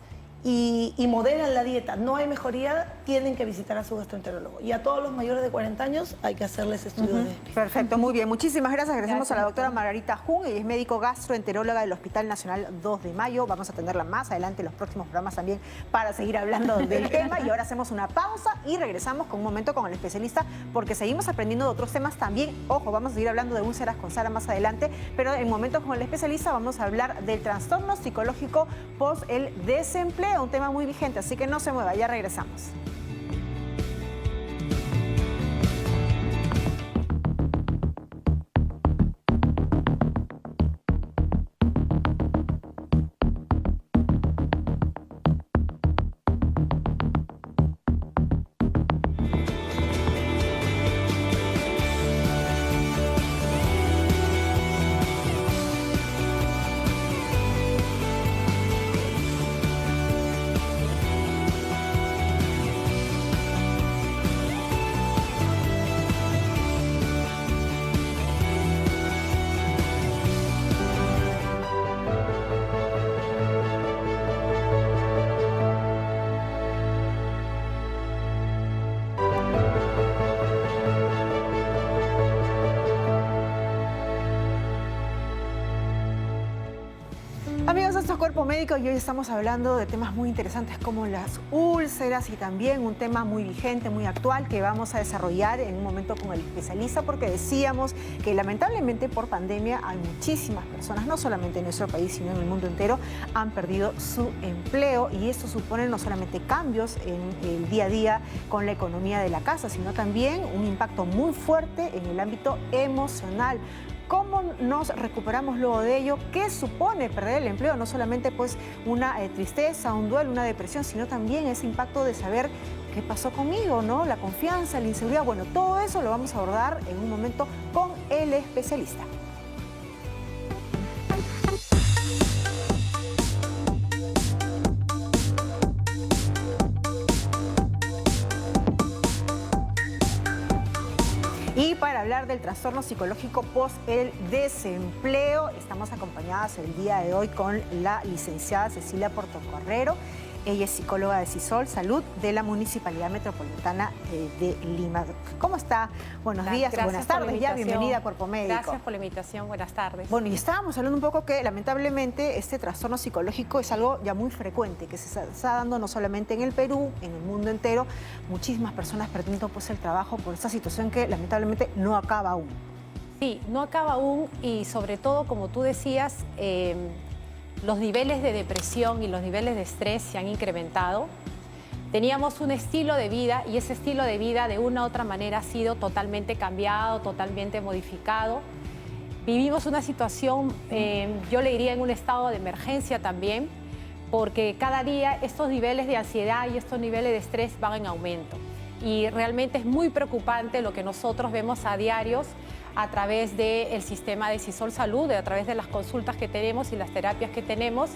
Speaker 4: y moderan la dieta, no hay mejoría, tienen que visitar a su gastroenterólogo. Y a todos los mayores de 40 años hay que hacerles estudios de espíritu.
Speaker 1: Perfecto, muy bien. Muchísimas gracias. Agradecemos a la doctora Margarita Jun, ella es médico gastroenteróloga del Hospital Nacional 2 de Mayo. Vamos a tenerla más adelante en los próximos programas también para seguir hablando del tema. Y ahora hacemos una pausa y regresamos con un momento con el especialista porque seguimos aprendiendo de otros temas también. Ojo, vamos a seguir hablando de úlceras con Sara más adelante, pero en momentos con el especialista vamos a hablar del trastorno psicológico post el desempleo, un tema muy vigente, así que no se mueva, ya regresamos. Amigos, esto es Cuerpo Médico y hoy estamos hablando de temas muy interesantes como las úlceras y también un tema muy vigente, muy actual que vamos a desarrollar en un momento con el especialista porque decíamos que lamentablemente por pandemia hay muchísimas personas, no solamente en nuestro país sino en el mundo entero, han perdido su empleo y esto supone no solamente cambios en el día a día con la economía de la casa, sino también un impacto muy fuerte en el ámbito emocional. ¿Cómo nos recuperamos luego de ello? ¿Qué supone perder el empleo? No solamente pues una tristeza, un duelo, una depresión, sino también ese impacto de saber qué pasó conmigo, ¿no? La confianza, la inseguridad. Bueno, todo eso lo vamos a abordar en un momento con el especialista. Y para hablar del trastorno psicológico post el desempleo, estamos acompañadas el día de hoy con la licenciada Cecilia Portocarrero. Ella es psicóloga de CISOL Salud de la Municipalidad Metropolitana de Lima. ¿Cómo está? Buenos días, buenas tardes, ya bienvenida a Cuerpo Médico.
Speaker 9: Gracias por la invitación, buenas tardes.
Speaker 1: Bueno, y estábamos hablando un poco que lamentablemente este trastorno psicológico es algo ya muy frecuente, que se está dando no solamente en el Perú, en el mundo entero, muchísimas personas perdiendo pues el trabajo por esta situación que lamentablemente no acaba aún.
Speaker 9: Sí, no acaba aún y sobre todo, como tú decías, los niveles de depresión y los niveles de estrés se han incrementado. Teníamos un estilo de vida y ese estilo de vida de una u otra manera ha sido totalmente cambiado, totalmente modificado. Vivimos una situación, yo le diría en un estado de emergencia también, porque cada día estos niveles de ansiedad y estos niveles de estrés van en aumento. Y realmente es muy preocupante lo que nosotros vemos a diarios a través del sistema de CISOL Salud, a través de las consultas que tenemos y las terapias que tenemos,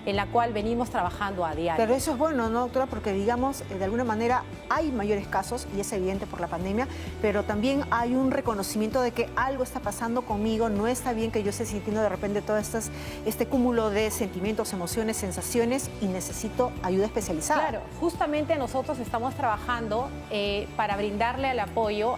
Speaker 9: en la cual venimos trabajando a diario.
Speaker 1: Pero eso es bueno, ¿no, doctora? Porque, digamos, de alguna manera hay mayores casos, y es evidente por la pandemia, pero también hay un reconocimiento de que algo está pasando conmigo, no está bien que yo esté sintiendo de repente todo este cúmulo de sentimientos, emociones, sensaciones, y necesito ayuda especializada.
Speaker 9: Claro, justamente nosotros estamos trabajando para brindarle el apoyo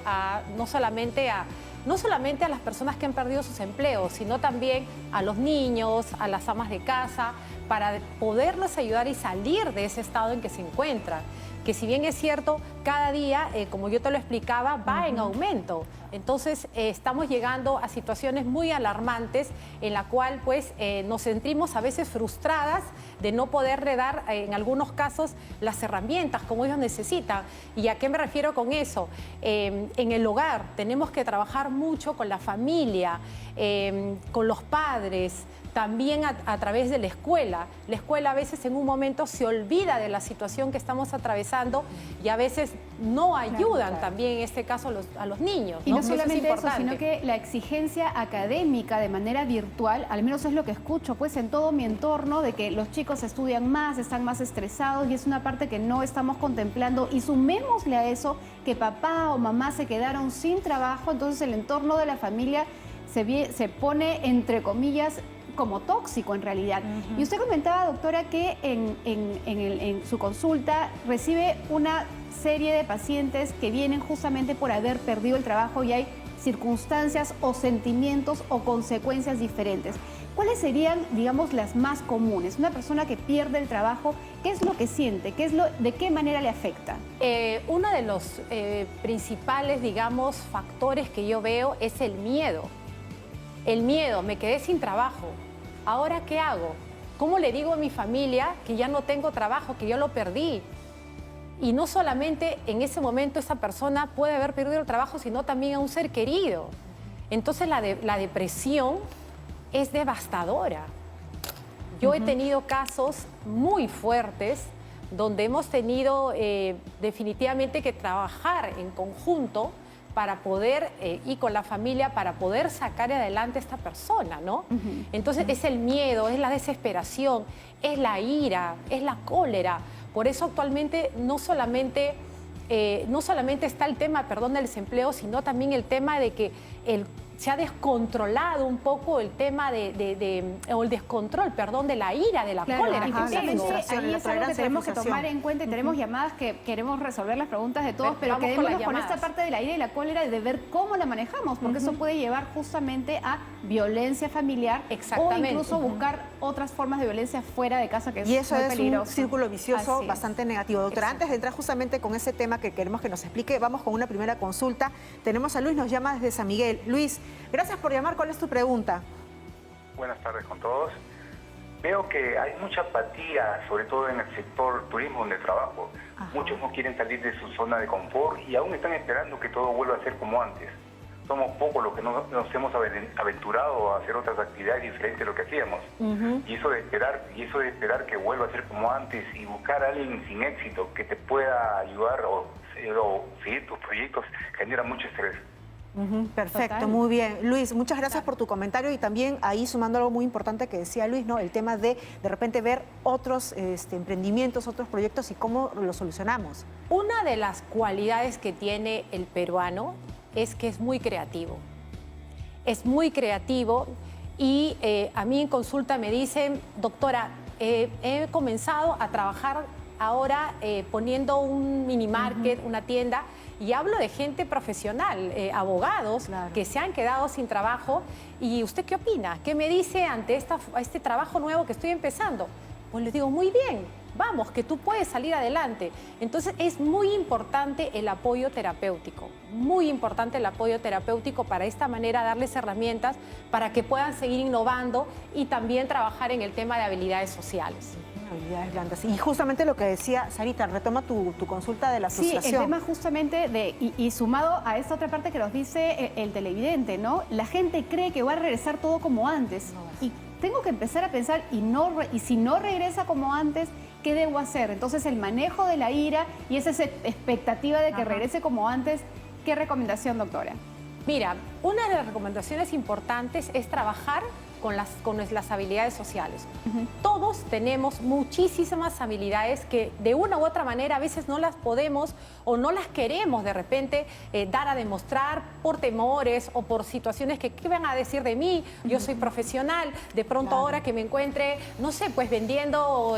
Speaker 9: no solamente a las personas que han perdido sus empleos, sino también a los niños, a las amas de casa, para poderlos ayudar y salir de ese estado en que se encuentran. Que si bien es cierto, cada día, como yo te lo explicaba, va en aumento. Entonces estamos llegando a situaciones muy alarmantes en la cual pues nos sentimos a veces frustradas de no poderle dar en algunos casos las herramientas como ellos necesitan. ¿Y a qué me refiero con eso? En el hogar tenemos que trabajar mucho con la familia, con los padres, también a través de la escuela. La escuela a veces en un momento se olvida de la situación que estamos atravesando y a veces no ayudan también en este caso a los niños, ¿no?
Speaker 2: Y no solamente
Speaker 9: es
Speaker 2: eso, sino que la exigencia académica de manera virtual, al menos es lo que escucho pues en todo mi entorno, de que los chicos estudian más, están más estresados y es una parte que no estamos contemplando. Y sumémosle a eso que papá o mamá se quedaron sin trabajo, entonces el entorno de la familia se pone, entre comillas, como tóxico en realidad. Y usted comentaba, doctora, que en su consulta recibe una serie de pacientes que vienen justamente por haber perdido el trabajo y hay circunstancias o sentimientos o consecuencias diferentes. ¿Cuáles serían, digamos, las más comunes? Una persona que pierde el trabajo, ¿qué es lo que siente? ¿De qué manera le afecta?
Speaker 9: Uno de los principales, digamos, factores que yo veo es el miedo. El miedo, me quedé sin trabajo. ¿Ahora qué hago? ¿Cómo le digo a mi familia que ya no tengo trabajo, que yo lo perdí? Y no solamente en ese momento esa persona puede haber perdido el trabajo, sino también a un ser querido. Entonces la depresión es devastadora. Yo he tenido casos muy fuertes donde hemos tenido definitivamente que trabajar en conjunto para poder, y con la familia, para poder sacar adelante a esta persona, ¿no? Entonces es el miedo, es la desesperación, es la ira, es la cólera. Por eso actualmente no solamente está el tema, perdón, del desempleo, sino también el tema de que se ha descontrolado un poco el tema o el descontrol, perdón, de la ira, de la cólera.
Speaker 2: Y justamente ahí es algo que tenemos que
Speaker 1: frustración.
Speaker 2: tomar en cuenta y tenemos llamadas que queremos resolver las preguntas de todos, pero
Speaker 9: Vamos
Speaker 2: quedémonos
Speaker 9: con
Speaker 2: con
Speaker 9: las
Speaker 2: esta
Speaker 9: llamadas.
Speaker 2: parte de la ira y la cólera y de ver cómo la manejamos, porque eso puede llevar justamente a violencia familiar o
Speaker 9: Exactamente.
Speaker 2: incluso buscar otras formas de violencia fuera de casa, que es
Speaker 1: Y eso
Speaker 2: muy
Speaker 1: es
Speaker 2: peligroso.
Speaker 1: un círculo vicioso
Speaker 2: Así es.
Speaker 1: bastante negativo. Doctora, antes de entrar justamente con ese tema que queremos que nos explique, vamos con una primera consulta. Tenemos a Luis, nos llama desde San Miguel. Luis, gracias por llamar. ¿Cuál es tu pregunta?
Speaker 10: Buenas tardes con todos. Veo que hay mucha apatía, sobre todo en el sector turismo donde trabajo. Muchos no quieren salir de su zona de confort y aún están esperando que todo vuelva a ser como antes. Somos pocos los que nos hemos aventurado a hacer otras actividades diferentes de lo que hacíamos. Y eso de esperar que vuelva a ser como antes y buscar a alguien sin éxito que te pueda ayudar o seguir tus proyectos genera mucho estrés.
Speaker 1: Perfecto,
Speaker 2: Total.
Speaker 1: muy bien. Luis, muchas gracias por tu comentario y también ahí sumando algo muy importante que decía Luis, ¿no? El tema de repente ver otros emprendimientos, otros proyectos y cómo los solucionamos.
Speaker 9: Una de las cualidades que tiene el peruano es que es muy creativo. Es muy creativo y a mí en consulta me dicen, doctora, he comenzado a trabajar ahora poniendo un mini market, una tienda, y hablo de gente profesional, abogados que se han quedado sin trabajo. ¿Y usted qué opina? ¿Qué me dice ante este trabajo nuevo que estoy empezando? Pues les digo, muy bien, vamos, que tú puedes salir adelante. Entonces es muy importante el apoyo terapéutico, muy importante el apoyo terapéutico para esta manera darles herramientas para que puedan seguir innovando y también trabajar en el tema de habilidades sociales.
Speaker 1: Habilidades blandas. Y justamente lo que decía Sarita, retoma tu consulta de la frustración.
Speaker 2: Sí, el tema justamente y sumado a esta otra parte que nos dice el televidente, ¿no? La gente cree que va a regresar todo como antes. Y tengo que empezar a pensar, y si no regresa como antes, ¿qué debo hacer? Entonces el manejo de la ira y esa expectativa de que regrese como antes, ¿qué recomendación, doctora?
Speaker 9: Mira, una de las recomendaciones importantes es trabajar con las habilidades sociales. Todos tenemos muchísimas habilidades que de una u otra manera a veces no las podemos o no las queremos de repente dar a demostrar por temores o por situaciones que ¿qué van a decir de mí? Yo soy profesional, de pronto ahora que me encuentre, no sé, pues vendiendo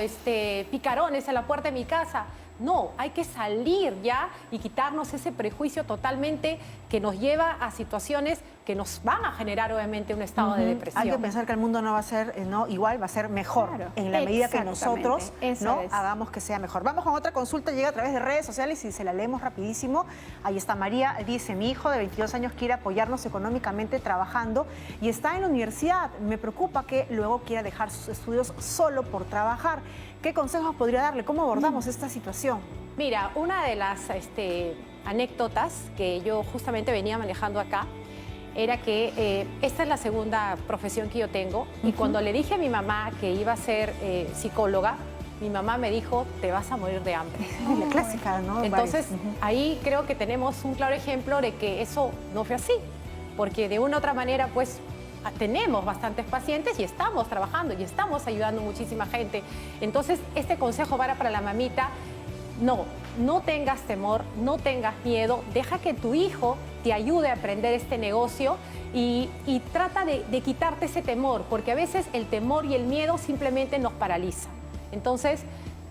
Speaker 9: picarones en la puerta de mi casa. No, hay que salir ya y quitarnos ese prejuicio totalmente que nos lleva a situaciones que nos van a generar obviamente un estado de depresión.
Speaker 1: Hay que pensar que el mundo no va a ser igual, va a ser mejor,
Speaker 2: Claro,
Speaker 1: en la medida que
Speaker 2: exactamente,
Speaker 1: nosotros
Speaker 2: eso es.
Speaker 1: hagamos que sea mejor. Vamos con otra consulta, llega a través de redes sociales y se la leemos rapidísimo. Ahí está María, dice: mi hijo de 22 años quiere apoyarnos económicamente trabajando y está en la universidad. Me preocupa que luego quiera dejar sus estudios solo por trabajar. ¿Qué consejos podría darle? ¿Cómo abordamos esta situación?
Speaker 9: Mira, una de las anécdotas que yo justamente venía manejando acá era que esta es la segunda profesión que yo tengo y cuando le dije a mi mamá que iba a ser psicóloga, mi mamá me dijo: te vas a morir de hambre.
Speaker 1: La clásica, ¿no?
Speaker 9: Entonces, ahí creo que tenemos un claro ejemplo de que eso no fue así, porque de una u otra manera, pues, tenemos bastantes pacientes y estamos trabajando y estamos ayudando a muchísima gente. Entonces, este consejo va para la mamita: no tengas temor, no tengas miedo, deja que tu hijo te ayude a aprender este negocio y trata de quitarte ese temor, porque a veces el temor y el miedo simplemente nos paralizan. Entonces,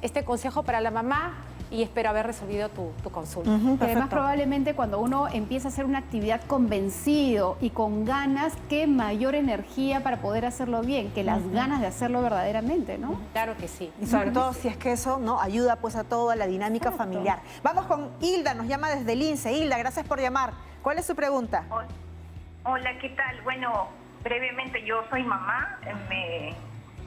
Speaker 9: este consejo para la mamá, y espero haber resolvido tu consulta.
Speaker 2: Además, probablemente cuando uno empieza a hacer una actividad convencido y con ganas, qué mayor energía para poder hacerlo bien, que las ganas de hacerlo verdaderamente, ¿no?
Speaker 9: Claro que sí.
Speaker 1: Y sobre todo si es que eso ayuda pues a toda la dinámica familiar. Vamos con Hilda, nos llama desde Lince. Hilda, gracias por llamar. ¿Cuál es su pregunta?
Speaker 11: Hola, ¿qué tal? Bueno, brevemente, yo soy mamá.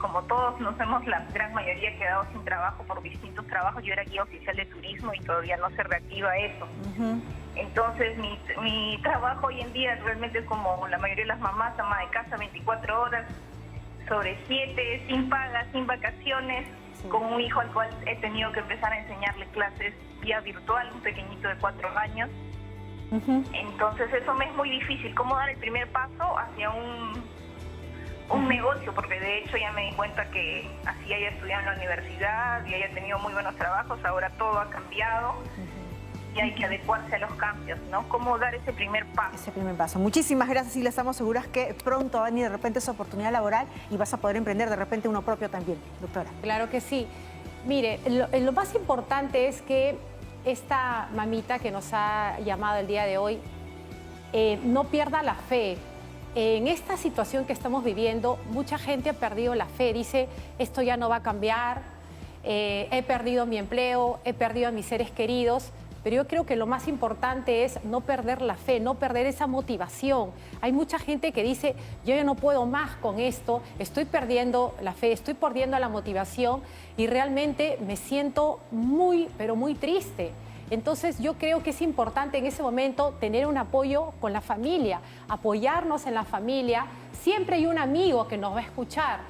Speaker 11: Como todos nos hemos, la gran mayoría, quedado sin trabajo por distintos trabajos. Yo era guía oficial de turismo y todavía no se reactiva eso. Entonces, mi trabajo hoy en día realmente es como la mayoría de las mamás, ama de casa, 24 horas, sobre 7, sin paga, sin vacaciones, con un hijo al cual he tenido que empezar a enseñarle clases vía virtual, un pequeñito de 4 años. Entonces, eso me es muy difícil. ¿Cómo dar el primer paso hacia un negocio? Porque de hecho ya me di cuenta que así haya estudiado en la universidad y haya tenido muy buenos trabajos, ahora todo ha cambiado y hay que adecuarse a los cambios, ¿no? ¿Cómo dar ese primer paso?
Speaker 1: Ese primer paso. Muchísimas gracias, y le estamos seguras que pronto va a venir de repente esa oportunidad laboral y vas a poder emprender de repente uno propio también, doctora.
Speaker 9: Claro que sí. Mire, lo más importante es que esta mamita que nos ha llamado el día de hoy no pierda la fe. En esta situación que estamos viviendo, mucha gente ha perdido la fe. Dice: esto ya no va a cambiar, he perdido mi empleo, he perdido a mis seres queridos. Pero yo creo que lo más importante es no perder la fe, no perder esa motivación. Hay mucha gente que dice: yo ya no puedo más con esto, estoy perdiendo la fe, estoy perdiendo la motivación y realmente me siento muy, pero muy triste. Entonces yo creo que es importante en ese momento tener un apoyo con la familia, apoyarnos en la familia. Siempre hay un amigo que nos va a escuchar.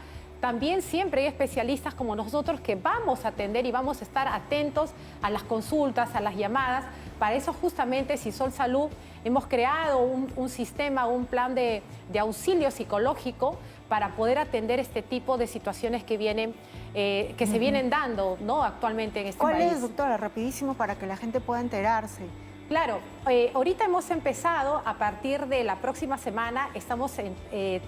Speaker 9: También siempre hay especialistas como nosotros que vamos a atender y vamos a estar atentos a las consultas, a las llamadas. Para eso justamente Sisol Salud hemos creado un sistema, un plan de auxilio psicológico para poder atender este tipo de situaciones que vienen, que se vienen dando, ¿no?, actualmente en este país.
Speaker 1: ¿Cuál es, doctora? Rapidísimo para que la gente pueda enterarse.
Speaker 9: Claro, ahorita hemos empezado, a partir de la próxima semana, estamos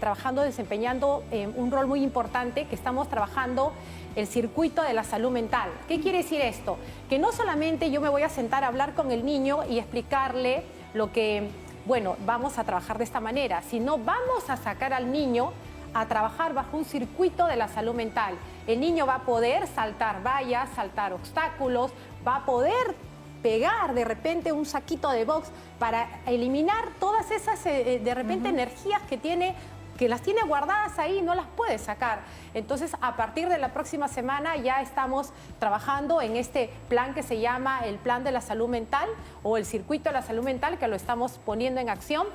Speaker 9: trabajando, desempeñando un rol muy importante, que estamos trabajando el circuito de la salud mental. ¿Qué quiere decir esto? Que no solamente yo me voy a sentar a hablar con el niño y explicarle lo que, bueno, vamos a trabajar de esta manera, sino vamos a sacar al niño a trabajar bajo un circuito de la salud mental. El niño va a poder saltar vallas, saltar obstáculos, va a poder pegar de repente un saquito de box para eliminar todas esas de repente energías que las tiene guardadas ahí y no las puede sacar. Entonces, a partir de la próxima semana ya estamos trabajando en este plan que se llama el Plan de la Salud Mental o el Circuito de la Salud Mental, que lo estamos poniendo en acción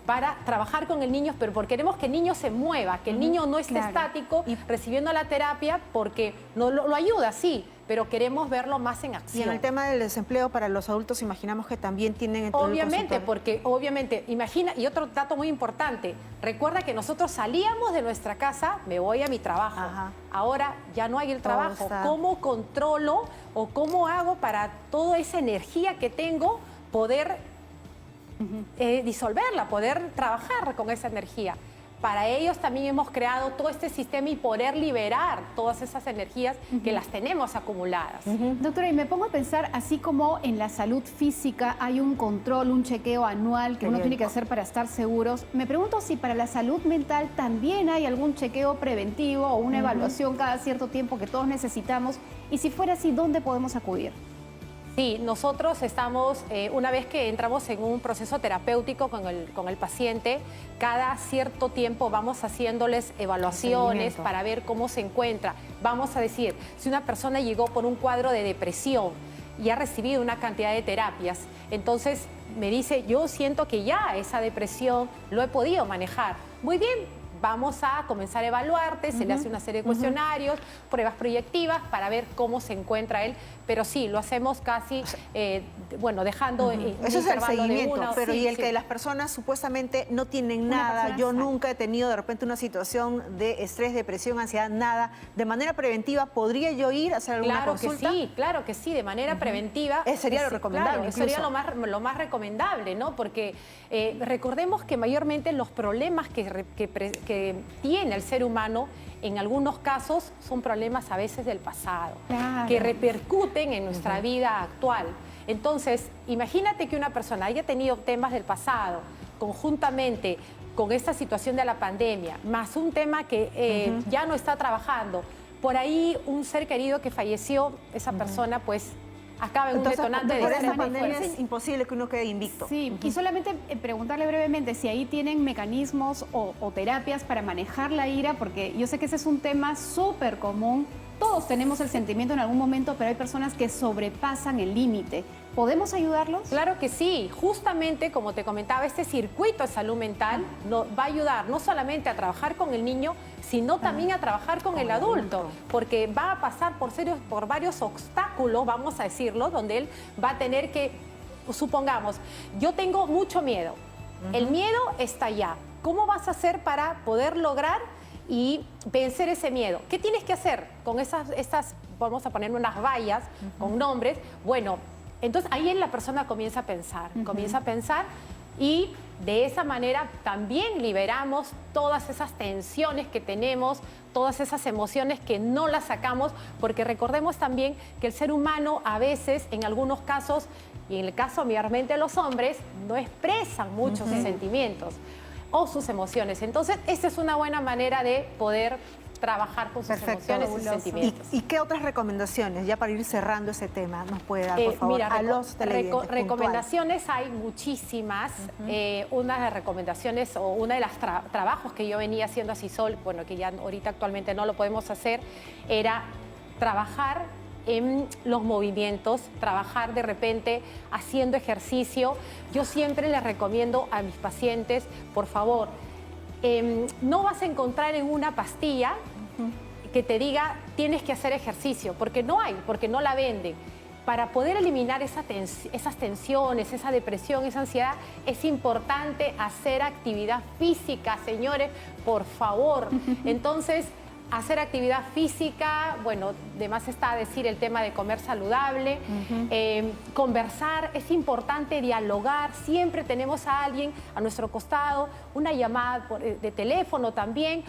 Speaker 9: para trabajar con el niño, pero porque queremos que el niño se mueva, que el niño no esté estático y recibiendo la terapia, porque no lo ayuda, sí, pero queremos verlo más en acción.
Speaker 1: Y en el tema del desempleo para los adultos, imaginamos que también tienen...
Speaker 9: Obviamente, porque obviamente, imagina, y otro dato muy importante, recuerda que nosotros salíamos de nuestra casa, me voy a mi trabajo, ahora ya no hay el trabajo. ¿Cómo controlo o cómo hago para toda esa energía que tengo poder disolverla, poder trabajar con esa energía? para ellos también hemos creado todo este sistema y poder liberar todas esas energías que las tenemos acumuladas.
Speaker 2: Doctora, y me pongo a pensar, así como en la salud física hay un control, un chequeo anual que uno tiene que hacer para estar seguros, me pregunto si para la salud mental también hay algún chequeo preventivo o una evaluación cada cierto tiempo que todos necesitamos, y si fuera así, ¿dónde podemos acudir?
Speaker 9: Sí, nosotros estamos, una vez que entramos en un proceso terapéutico con el paciente, cada cierto tiempo vamos haciéndoles evaluaciones para ver cómo se encuentra. Vamos a decir, si una persona llegó por un cuadro de depresión y ha recibido una cantidad de terapias, entonces me dice, yo siento que ya esa depresión lo he podido manejar. Muy bien. Vamos a comenzar a evaluarte, se le hace una serie de cuestionarios, pruebas proyectivas para ver cómo se encuentra él, pero sí, lo hacemos casi, bueno, dejando
Speaker 1: eso es el seguimiento, pero y el que las personas supuestamente no tienen nada, yo nunca he tenido de repente una situación de estrés, depresión, ansiedad, nada, de manera preventiva, ¿podría yo ir a hacer alguna consulta?
Speaker 9: Claro que sí, de manera preventiva.
Speaker 1: Sería lo recomendable.
Speaker 9: Claro, sería lo más recomendable, ¿no? Porque recordemos que mayormente los problemas que tiene el ser humano, en algunos casos, son problemas a veces del pasado, que repercuten en nuestra vida actual. Entonces, imagínate que una persona haya tenido temas del pasado, conjuntamente con esta situación de la pandemia, más un tema que ya no está trabajando, por ahí un ser querido que falleció, esa persona pues acaba en un detonante de
Speaker 1: por esa pandemia es imposible que uno quede invicto.
Speaker 2: Sí, y solamente preguntarle brevemente si ahí tienen mecanismos o terapias para manejar la ira, porque yo sé que ese es un tema súper común. Todos tenemos el sentimiento en algún momento, pero hay personas que sobrepasan el límite. ¿Podemos ayudarlos?
Speaker 9: Claro que sí. Justamente, como te comentaba, este circuito de salud mental nos va a ayudar no solamente a trabajar con el niño, sino también a trabajar con el adulto, porque va a pasar por varios obstáculos, vamos a decirlo, donde él va a tener que, supongamos, yo tengo mucho miedo. El miedo está allá. ¿Cómo vas a hacer para poder lograr y vencer ese miedo? ¿Qué tienes que hacer con estas vamos a poner unas vallas con nombres? Bueno, entonces ahí la persona comienza a pensar y de esa manera también liberamos todas esas tensiones que tenemos, todas esas emociones que no las sacamos, porque recordemos también que el ser humano a veces, en algunos casos, y en el caso mayormente de los hombres, no expresan mucho sus sentimientos o sus emociones. Entonces, esta es una buena manera de poder trabajar con sus emociones y sus sentimientos.
Speaker 1: ¿Y qué otras recomendaciones, ya para ir cerrando ese tema, nos puede dar, por favor,
Speaker 9: mira,
Speaker 1: a los televidentes?
Speaker 9: Recomendaciones hay muchísimas. Una de las recomendaciones o una de los trabajos que yo venía haciendo a CISOL, bueno, que ya ahorita actualmente no lo podemos hacer, era trabajar en los movimientos, trabajar de repente haciendo ejercicio. Yo siempre les recomiendo a mis pacientes, por favor, no vas a encontrar en una pastilla que te diga tienes que hacer ejercicio, porque no hay, porque no la venden. Para poder eliminar esas tensiones, esa depresión, esa ansiedad, es importante hacer actividad física, señores, por favor. Entonces, hacer actividad física, bueno, de más está decir el tema de comer saludable, conversar, es importante dialogar, siempre tenemos a alguien a nuestro costado, una llamada de teléfono también,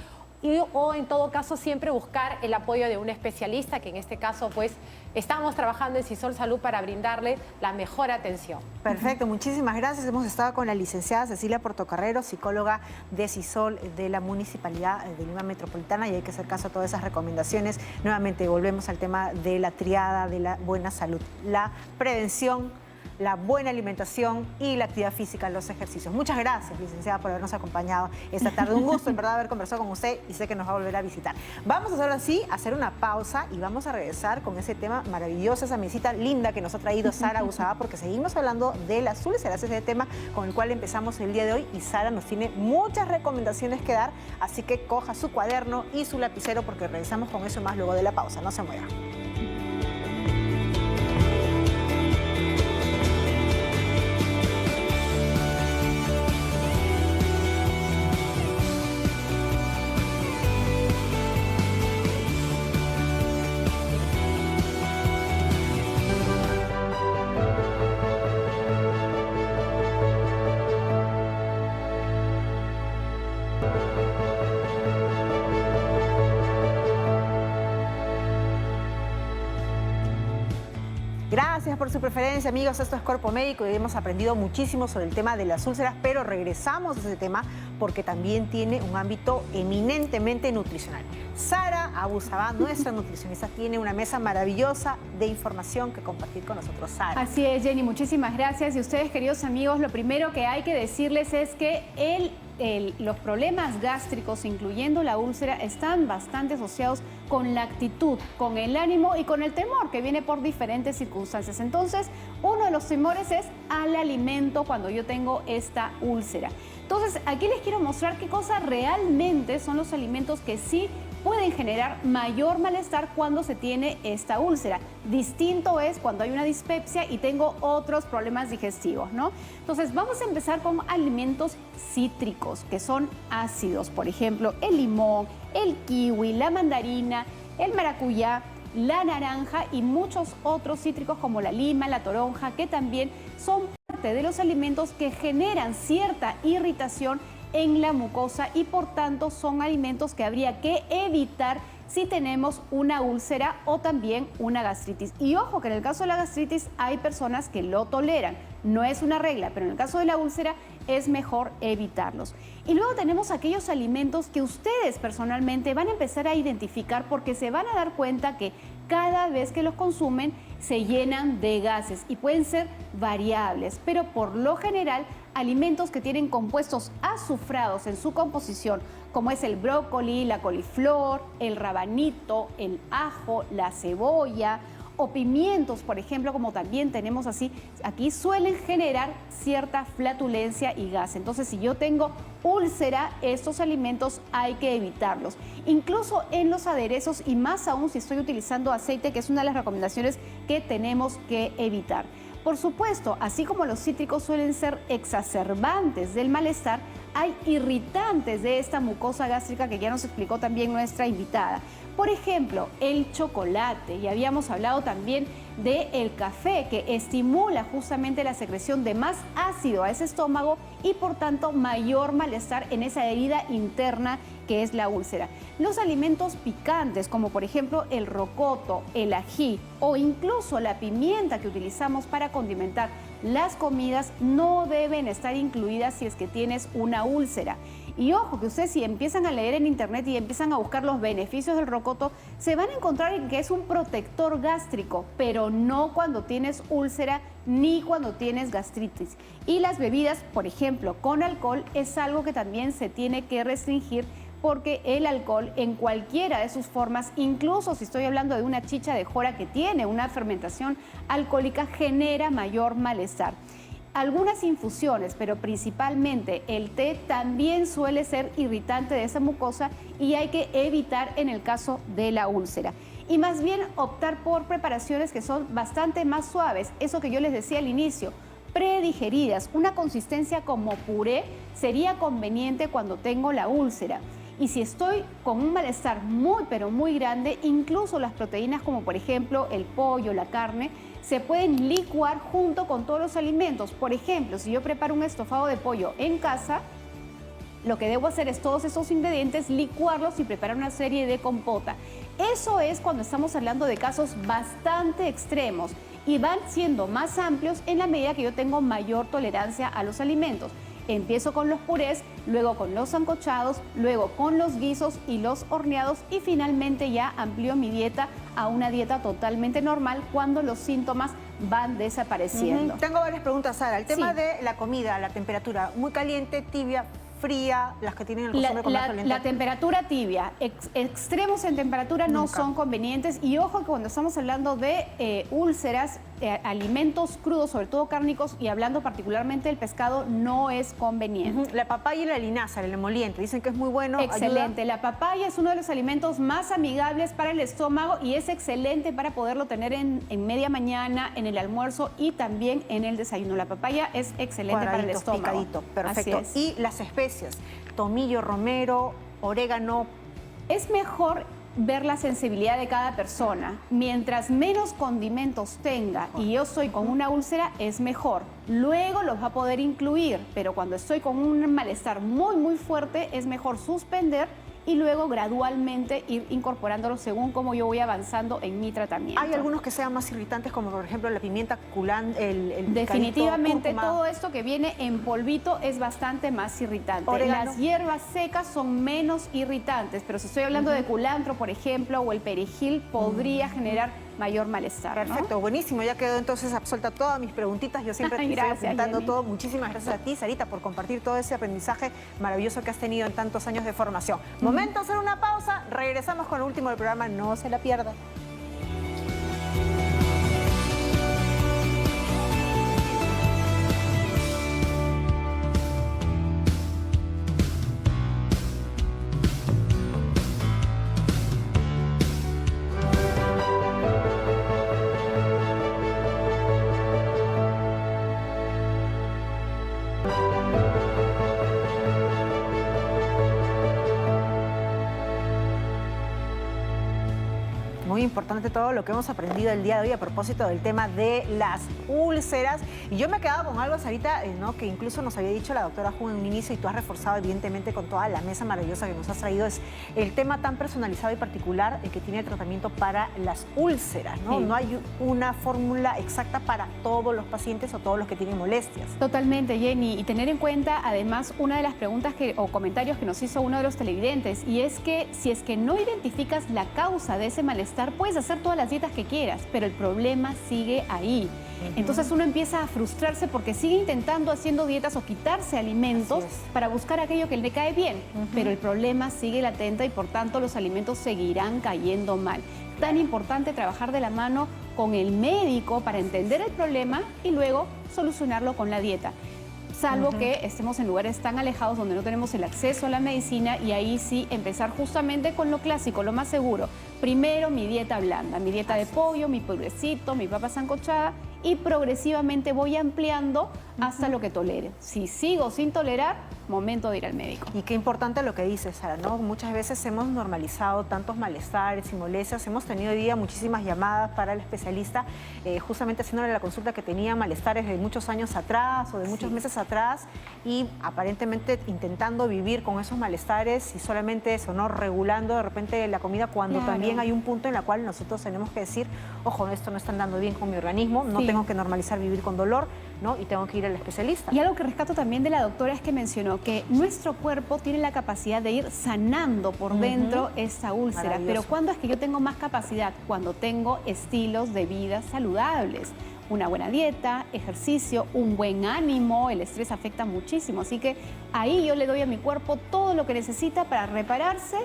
Speaker 9: o en todo caso siempre buscar el apoyo de un especialista, que en este caso pues estamos trabajando en CISOL Salud para brindarle la mejor atención.
Speaker 1: Perfecto, muchísimas gracias. Hemos estado con la licenciada Cecilia Portocarrero, psicóloga de CISOL de la Municipalidad de Lima Metropolitana, y hay que hacer caso a todas esas recomendaciones. Nuevamente volvemos al tema de la triada de la buena salud, la prevención, la buena alimentación y la actividad física, los ejercicios. Muchas gracias, licenciada, por habernos acompañado esta tarde. Un gusto, en verdad, haber conversado con usted y sé que nos va a volver a visitar. Vamos a hacerlo así, hacer una pausa y vamos a regresar con ese tema maravilloso, esa mesita linda que nos ha traído Sara Usaba, porque seguimos hablando de las úlceras, ese tema con el cual empezamos el día de hoy, y Sara nos tiene muchas recomendaciones que dar, así que coja su cuaderno y su lapicero porque regresamos con eso más luego de la pausa. No se mueva. Gracias por su preferencia, amigos. Esto es Cuerpo Médico y hemos aprendido muchísimo sobre el tema de las úlceras, pero regresamos a ese tema porque también tiene un ámbito eminentemente nutricional. Sara Abusabá, nuestra nutricionista, tiene una mesa maravillosa de información que compartir con nosotros. Sara.
Speaker 2: Así es, Jenny, muchísimas gracias. Y ustedes, queridos amigos, lo primero que hay que decirles es que los problemas gástricos, incluyendo la úlcera, están bastante asociados con la actitud, con el ánimo y con el temor que viene por diferentes circunstancias. Entonces, uno de los temores es al alimento cuando yo tengo esta úlcera. Entonces, aquí les quiero mostrar qué cosas realmente son los alimentos que sí pueden generar mayor malestar cuando se tiene esta úlcera. Distinto es cuando hay una dispepsia y tengo otros problemas digestivos, ¿no? Entonces, vamos a empezar con alimentos cítricos, que son ácidos. Por ejemplo, el limón, el kiwi, la mandarina, el maracuyá, la naranja y muchos otros cítricos como la lima, la toronja, que también son parte de los alimentos que generan cierta irritación en la mucosa y por tanto son alimentos que habría que evitar si tenemos una úlcera o también una gastritis. Y ojo que en el caso de la gastritis hay personas que lo toleran, no es una regla, pero en el caso de la úlcera es mejor evitarlos. Y luego tenemos aquellos alimentos que ustedes personalmente van a empezar a identificar porque se van a dar cuenta que cada vez que los consumen se llenan de gases y pueden ser variables, pero por lo general alimentos que tienen compuestos azufrados en su composición, como es el brócoli, la coliflor, el rabanito, el ajo, la cebolla o pimientos, por ejemplo, como también tenemos así, aquí suelen generar cierta flatulencia y gas. Entonces, si yo tengo úlcera, estos alimentos hay que evitarlos. Incluso en los aderezos y más aún si estoy utilizando aceite, que es una de las recomendaciones que tenemos que evitar. Por supuesto, así como los cítricos suelen ser exacerbantes del malestar, hay irritantes de esta mucosa gástrica que ya nos explicó también nuestra invitada. Por ejemplo, el chocolate, y habíamos hablado también del café, que estimula justamente la secreción de más ácido a ese estómago y por tanto mayor malestar en esa herida interna que es la úlcera. Los alimentos picantes, como por ejemplo el rocoto, el ají o incluso la pimienta que utilizamos para condimentar las comidas, no deben estar incluidas si es que tienes una úlcera. Y ojo que ustedes si empiezan a leer en internet y empiezan a buscar los beneficios del rocoto, se van a encontrar en que es un protector gástrico, pero no cuando tienes úlcera ni cuando tienes gastritis. Y las bebidas, por ejemplo, con alcohol, es algo que también se tiene que restringir porque el alcohol en cualquiera de sus formas, incluso si estoy hablando de una chicha de jora que tiene una fermentación alcohólica, genera mayor malestar. Algunas infusiones, pero principalmente el té, también suele ser irritante de esa mucosa y hay que evitar en el caso de la úlcera. Y más bien optar por preparaciones que son bastante más suaves, eso que yo les decía al inicio, predigeridas, una consistencia como puré sería conveniente cuando tengo la úlcera. Y si estoy con un malestar muy pero muy grande, incluso las proteínas como por ejemplo el pollo, la carne, se pueden licuar junto con todos los alimentos. Por ejemplo, si yo preparo un estofado de pollo en casa, lo que debo hacer es todos esos ingredientes, licuarlos y preparar una serie de compota. Eso es cuando estamos hablando de casos bastante extremos y van siendo más amplios en la medida que yo tengo mayor tolerancia a los alimentos. Empiezo con los purés, luego con los sancochados, luego con los guisos y los horneados y finalmente ya amplío mi dieta a una dieta totalmente normal cuando los síntomas van desapareciendo.
Speaker 1: Tengo varias preguntas, Sara. El tema de la comida, la temperatura, muy caliente, tibia, fría, las que tienen el consumo de comida caliente.
Speaker 2: La temperatura tibia, extremos en temperatura no son convenientes y ojo que cuando estamos hablando de úlceras, alimentos crudos, sobre todo cárnicos y hablando particularmente del pescado, no es conveniente.
Speaker 1: La papaya y la linaza, el emoliente, dicen que es muy bueno.
Speaker 2: Excelente,
Speaker 1: ayuda.
Speaker 2: la papaya es uno de los alimentos más amigables para el estómago y es excelente para poderlo tener en media mañana, en el almuerzo y también en el desayuno. La papaya es excelente para el estómago.
Speaker 1: Picadito, perfecto. Y las especias, tomillo, romero, orégano.
Speaker 2: Es mejor ver la sensibilidad de cada persona. Mientras menos condimentos tenga y yo estoy con una úlcera, es mejor. Luego los va a poder incluir, pero cuando estoy con un malestar muy, muy fuerte, es mejor suspender y luego gradualmente ir incorporándolo según cómo yo voy avanzando en mi tratamiento.
Speaker 1: ¿Hay algunos que sean más irritantes, como por ejemplo la pimienta culante, el
Speaker 2: Definitivamente
Speaker 1: cúrcuma?
Speaker 2: todo esto que viene en polvito es bastante más irritante.
Speaker 1: Orégano.
Speaker 2: Las hierbas secas son menos irritantes, pero si estoy hablando de culantro, por ejemplo, o el perejil, podría generar mayor malestar, ¿no?
Speaker 1: Perfecto, buenísimo. Ya quedó entonces absuelta todas mis preguntitas. Yo siempre te estoy
Speaker 2: Gracias,
Speaker 1: apuntando
Speaker 2: Jenny.
Speaker 1: todo. Muchísimas gracias a ti, Sarita, por compartir todo ese aprendizaje maravilloso que has tenido en tantos años de formación. Momento de hacer una pausa. Regresamos con el último del programa. No se la pierda. Muy importante todo lo que hemos aprendido el día de hoy a propósito del tema de las úlceras. Y yo me he quedado con algo, Sarita, ¿no? Que incluso nos había dicho la doctora Jun en un inicio y tú has reforzado evidentemente con toda la mesa maravillosa que nos has traído, es el tema tan personalizado y particular que tiene el tratamiento para las úlceras, ¿no?
Speaker 2: Sí.
Speaker 1: No hay una fórmula exacta para todos los pacientes o todos los que tienen molestias.
Speaker 2: Totalmente, Jenny. Y tener en cuenta, además, una de las preguntas o comentarios que nos hizo uno de los televidentes, y es que si es que no identificas la causa de ese malestar, puedes hacer todas las dietas que quieras, pero el problema sigue ahí. Entonces uno empieza a frustrarse porque sigue intentando haciendo dietas o quitarse alimentos para buscar aquello que le cae bien, pero el problema sigue latente y por tanto los alimentos seguirán cayendo mal. Tan importante trabajar de la mano con el médico para entender el problema y luego solucionarlo con la dieta. Salvo que estemos en lugares tan alejados donde no tenemos el acceso a la medicina, y ahí sí empezar justamente con lo clásico, lo más seguro. Primero mi dieta blanda, mi dieta de pollo, mi purecito, mi papa sancochada, y progresivamente voy ampliando hasta lo que tolere. Si sigo sin tolerar, momento de ir al médico.
Speaker 1: Y qué importante lo que dices, Sara, ¿no? Muchas veces hemos normalizado tantos malestares y molestias. Hemos tenido hoy día muchísimas llamadas para el especialista, justamente haciéndole la consulta que tenía malestares de muchos años atrás o de muchos meses atrás, y aparentemente intentando vivir con esos malestares y solamente eso, ¿no? Regulando de repente la comida, cuando también hay un punto en el cual nosotros tenemos que decir, ojo, esto no está andando bien con mi organismo, no tengo que normalizar vivir con dolor, ¿no? Y tengo que ir al especialista.
Speaker 2: Y algo que rescato también de la doctora es que mencionó que nuestro cuerpo tiene la capacidad de ir sanando por dentro esa úlcera. Pero ¿cuándo es que yo tengo más capacidad? Cuando tengo estilos de vida saludables. Una buena dieta, ejercicio, un buen ánimo, el estrés afecta muchísimo. Así que ahí yo le doy a mi cuerpo todo lo que necesita para repararse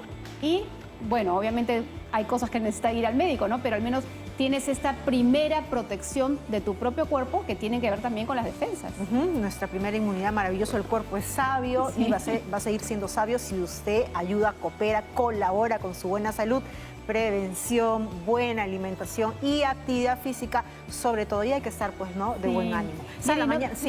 Speaker 2: y, bueno, obviamente hay cosas que necesita ir al médico, ¿no? Pero al menos tienes esta primera protección de tu propio cuerpo que tiene que ver también con las defensas.
Speaker 1: Nuestra primera inmunidad, maravilloso, el cuerpo es sabio y va a seguir siendo sabio si usted ayuda, coopera, colabora con su buena salud. Prevención, buena alimentación y actividad física, sobre todo, y hay que estar, pues, ¿no? De buen ánimo.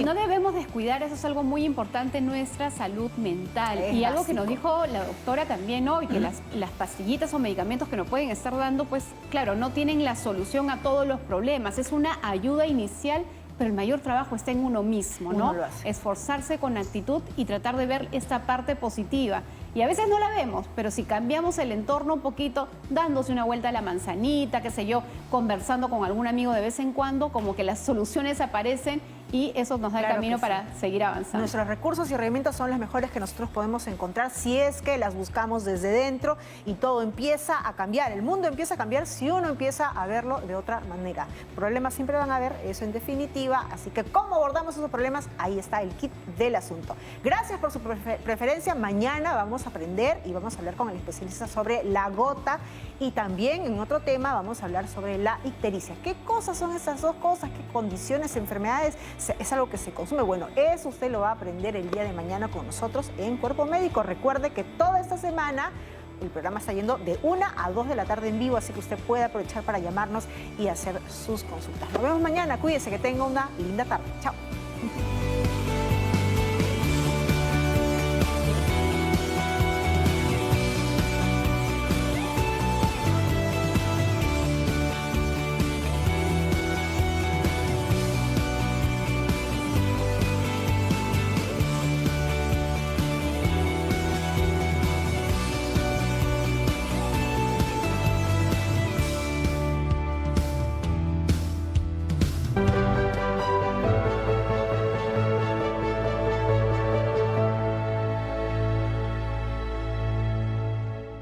Speaker 2: No debemos descuidar, eso es algo muy importante, nuestra salud mental. Y algo que nos dijo la doctora también hoy, que las pastillitas o medicamentos que nos pueden estar dando, pues, claro, no tienen la solución a todos los problemas, es una ayuda inicial, pero el mayor trabajo está en uno mismo, ¿no?
Speaker 1: Uno lo hace.
Speaker 2: Esforzarse con actitud y tratar de ver esta parte positiva. Y a veces no la vemos, pero si cambiamos el entorno un poquito, dándose una vuelta a la manzanita, qué sé yo, conversando con algún amigo de vez en cuando, como que las soluciones aparecen y eso nos da el camino para seguir avanzando.
Speaker 1: Nuestros recursos y herramientas son las mejores que nosotros podemos encontrar si es que las buscamos desde dentro, y todo empieza a cambiar. El mundo empieza a cambiar si uno empieza a verlo de otra manera. Problemas siempre van a haber, eso en definitiva. Así que cómo abordamos esos problemas, ahí está el kit del asunto. Gracias por su preferencia. Mañana vamos a aprender y vamos a hablar con el especialista sobre la gota, y también en otro tema vamos a hablar sobre la ictericia. ¿Qué cosas son esas dos cosas? ¿Qué condiciones, enfermedades? ¿Es algo que se consume? Bueno, eso usted lo va a aprender el día de mañana con nosotros en Cuerpo Médico. Recuerde que toda esta semana el programa está yendo de 1 a 2 de la tarde en vivo, así que usted puede aprovechar para llamarnos y hacer sus consultas. Nos vemos mañana. Cuídese, que tenga una linda tarde. Chao.